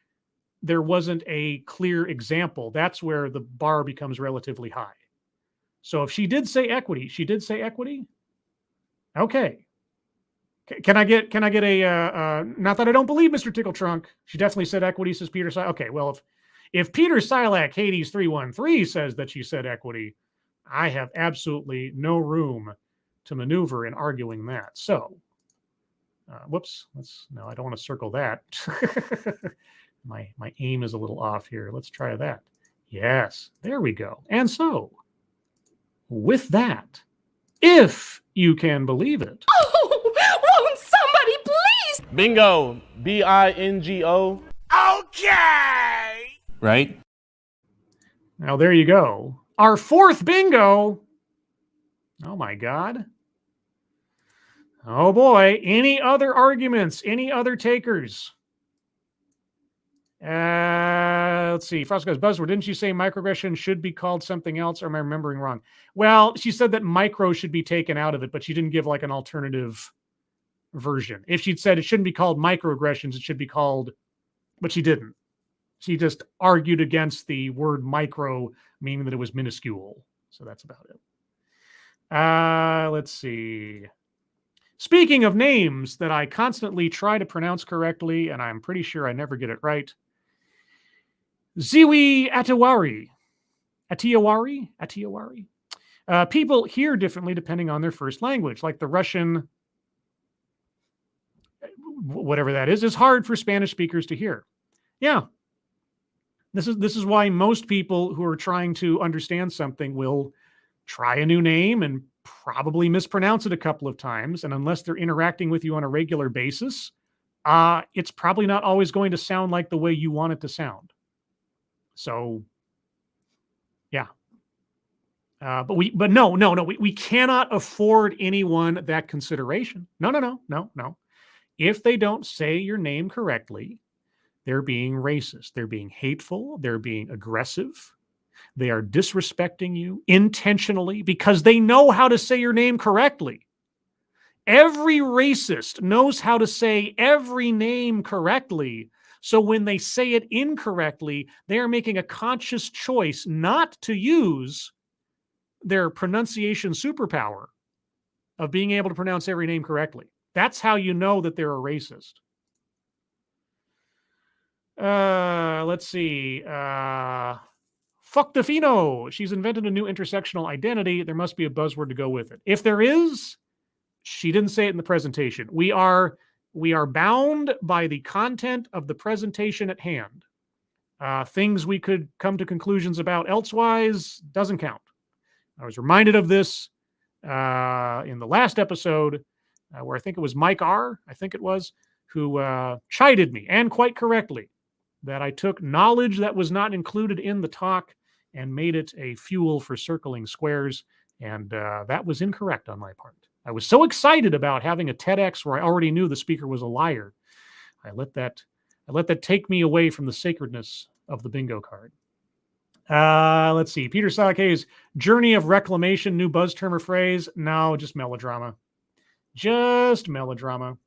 there wasn't a clear example. That's where the bar becomes relatively high. So if she did say equity, Okay. Can I get a, not that I don't believe Mr. Tickle Trunk. She definitely said equity, says Peter. Okay, well, if Peter Silak, Hades 313 says that she said equity, I have absolutely no room to maneuver in arguing that. So, whoops, no, I don't want to circle that. My aim is a little off here. Let's try that. Yes, there we go. And so, with that, if you can believe it. Oh, won't somebody please? Bingo. B-I-N-G-O. Okay! Right? Now, there you go. Our fourth bingo. Oh, my God. Oh boy. Any other arguments? Any other takers? Let's see. Frostguy's buzzword. Didn't you say microaggression should be called something else, or am I remembering wrong? Well, she said that micro should be taken out of it, but she didn't give like an alternative version. If she'd said it shouldn't be called microaggressions, it should be called, but she didn't. She just argued against the word micro, meaning that it was minuscule. So that's about it. Let's see. Speaking of names that I constantly try to pronounce correctly, and I'm pretty sure I never get it right. Ziwi Atawari. Atiawari? People hear differently depending on their first language, like the Russian, whatever that is hard for Spanish speakers to hear. Yeah. This is why most people who are trying to understand something will try a new name and probably mispronounce it a couple of times. And unless they're interacting with you on a regular basis, it's probably not always going to sound like the way you want it to sound. So, yeah. But we cannot afford anyone that consideration. No. If they don't say your name correctly, they're being racist. They're being hateful. They're being aggressive. They are disrespecting you intentionally because they know how to say your name correctly. Every racist knows how to say every name correctly. So when they say it incorrectly, they are making a conscious choice not to use their pronunciation superpower of being able to pronounce every name correctly. That's how you know that they're a racist. Let's see. Fuck the Fino. She's invented a new intersectional identity. There must be a buzzword to go with it. If there is, she didn't say it in the presentation. We are bound by the content of the presentation at hand. Things we could come to conclusions about elsewise doesn't count. I was reminded of this in the last episode where I think it was Mike R., who chided me, and quite correctly, that I took knowledge that was not included in the talk and made it a fuel for circling squares, and that was incorrect on my part. I was so excited about having a TEDx where I already knew the speaker was a liar. I let that take me away from the sacredness of the bingo card. Let's see. Peter Salake's journey of reclamation, new buzz term or phrase. No, just melodrama. Just melodrama.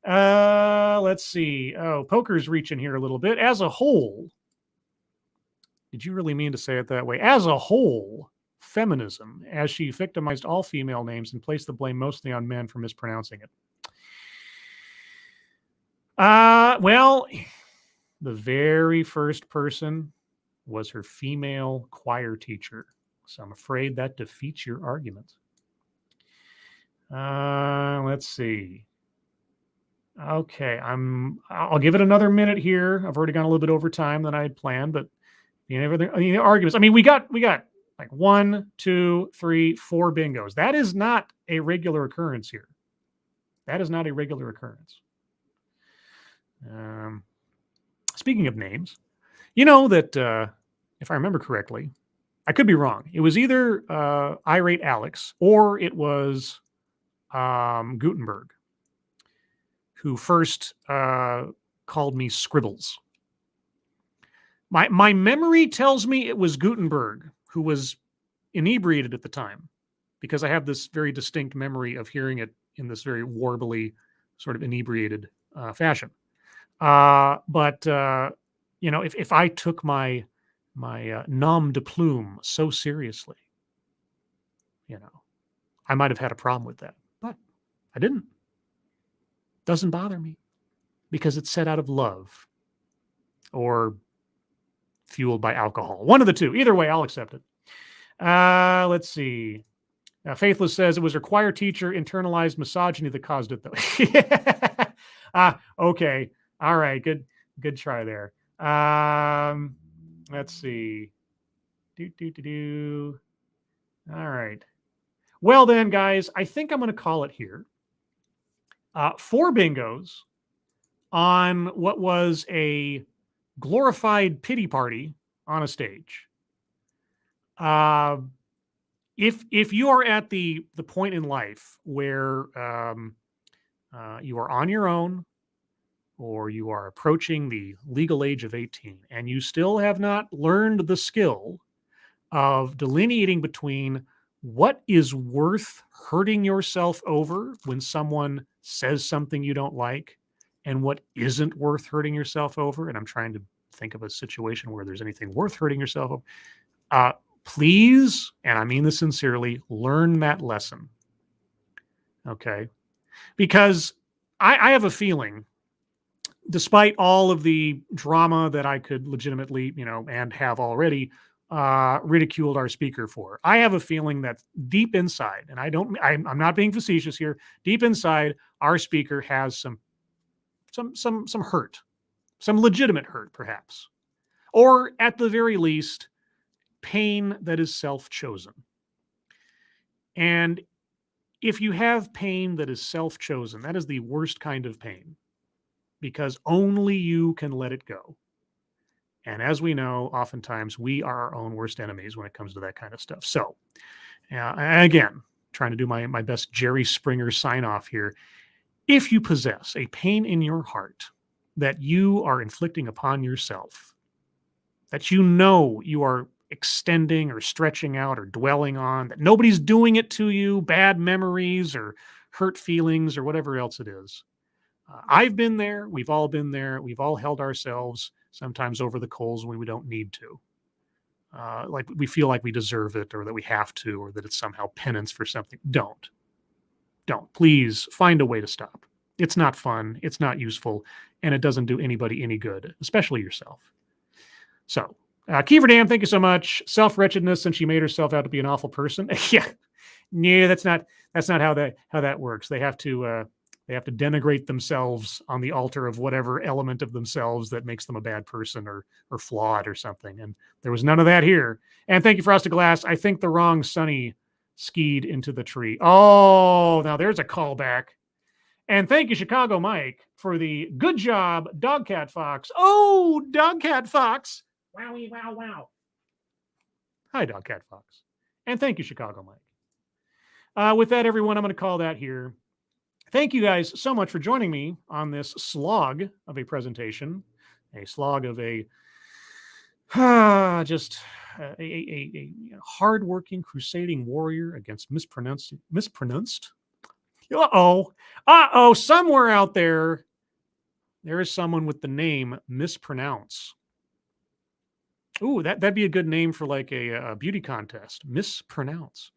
Let's see. Oh, poker's reaching here a little bit. As a whole, did you really mean to say it that way? As a whole, feminism, as she victimized all female names and placed the blame mostly on men for mispronouncing it. Well, the very first person was her female choir teacher. So I'm afraid that defeats your argument. Let's see. Okay, I'll give it another minute here. I've already gone a little bit over time than I had planned, but the arguments. I mean, we got like 1, 2, 3, 4 bingos. That is not a regular occurrence here. That is not a regular occurrence. Speaking of names, you know that if I remember correctly, I could be wrong. It was either Irate Alex or it was Gutenberg who first called me Scribbles. My memory tells me it was Gutenberg who was inebriated at the time, because I have this very distinct memory of hearing it in this very warbly, sort of inebriated fashion. But if I took my nom de plume so seriously, I might have had a problem with that, but I didn't. Doesn't bother me because it's said out of love or fueled by alcohol. One of the two. Either way, I'll accept it. Let's see. Faithless says it was her choir teacher internalized misogyny that caused it, though. Okay. All right. Good try there. Let's see. All right. Well then, guys, I think I'm going to call it here. 4 bingos on what was a glorified pity party on a stage. if you are at the point in life where you are on your own, or you are approaching the legal age of 18, and you still have not learned the skill of delineating between what is worth hurting yourself over when someone says something you don't like, and what isn't worth hurting yourself over. And I'm trying to think of a situation where there's anything worth hurting yourself over. Please, and I mean this sincerely, learn that lesson. Okay? Because I have a feeling, despite all of the drama that I could legitimately, and have already ridiculed our speaker for, I have a feeling that deep inside, and I'm not being facetious here, deep inside, our speaker has some hurt, some legitimate hurt, perhaps, or at the very least, pain that is self-chosen. And if you have pain that is self-chosen, that is the worst kind of pain, because only you can let it go. And as we know, oftentimes we are our own worst enemies when it comes to that kind of stuff. So, again, trying to do my best Jerry Springer sign off here. If you possess a pain in your heart that you are inflicting upon yourself, that you are extending or stretching out or dwelling on, that nobody's doing it to you, bad memories or hurt feelings or whatever else it is. I've been there. We've all been there. We've all held ourselves sometimes over the coals when we don't need to. Like we feel like we deserve it, or that we have to, or that it's somehow penance for something. Don't. Please find a way to stop. It's not fun. It's not useful. And it doesn't do anybody any good, especially yourself. So, Kiefer Dam, thank you so much. Self-wretchedness, since she made herself out to be an awful person. Yeah. No, that's not how that works. They have to denigrate themselves on the altar of whatever element of themselves that makes them a bad person or flawed or something. And there was none of that here. And thank you, Frosted Glass. I think the wrong Sonny skied into the tree. Oh, now there's a callback. And thank you, Chicago Mike, for the good job, Dogcat Fox. Oh, Dogcat Fox. Wowie, wow, wow. Hi, Dogcat Fox. And thank you, Chicago Mike. With that, everyone, I'm going to call that here. Thank you guys so much for joining me on this slog of a presentation, a slog of a hardworking, crusading warrior against mispronounced. Somewhere out there is someone with the name Mispronounce. Ooh, that'd be a good name for like a beauty contest. Mispronounce.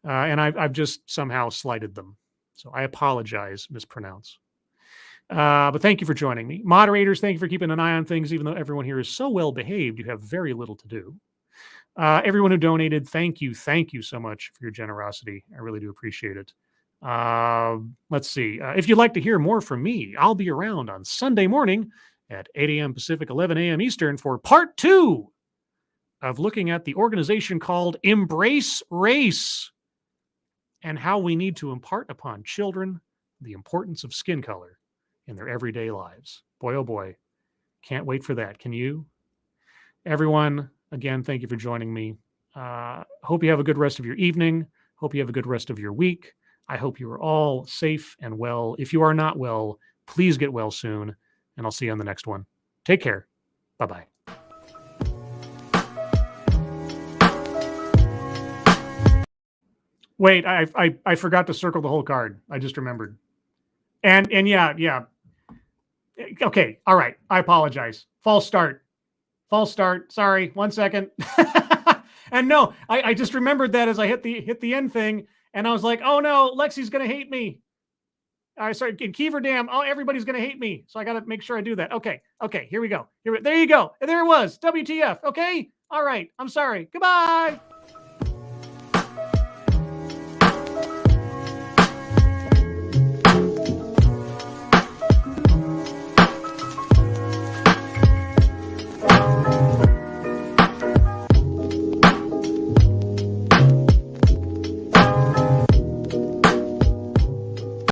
And I've just somehow slighted them. So I apologize, Mispronounce. But thank you for joining me. Moderators, thank you for keeping an eye on things, even though everyone here is so well behaved, you have very little to do. Everyone who donated, thank you so much for your generosity. I really do appreciate it. Let's see. If you'd like to hear more from me, I'll be around on Sunday morning at 8 a.m. Pacific, 11 a.m. Eastern for part 2 of looking at the organization called Embrace Race and how we need to impart upon children the importance of skin color in their everyday lives. Boy, oh boy, can't wait for that. Can you? Everyone, again, thank you for joining me. Hope you have a good rest of your evening. Hope you have a good rest of your week. I hope you are all safe and well. If you are not well, please get well soon, and I'll see you on the next one. Take care. Bye-bye. Wait, I forgot to circle the whole card. I just remembered. And yeah. Okay, all right. I apologize. False start. Sorry, 1 second. And no, I just remembered that as I hit the end thing, and I was like, oh no, Lexi's gonna hate me. Sorry, in Kiefer Dam, everybody's gonna hate me. So I gotta make sure I do that. Okay, here we go. There you go. There it was. WTF. Okay. All right. I'm sorry. Goodbye.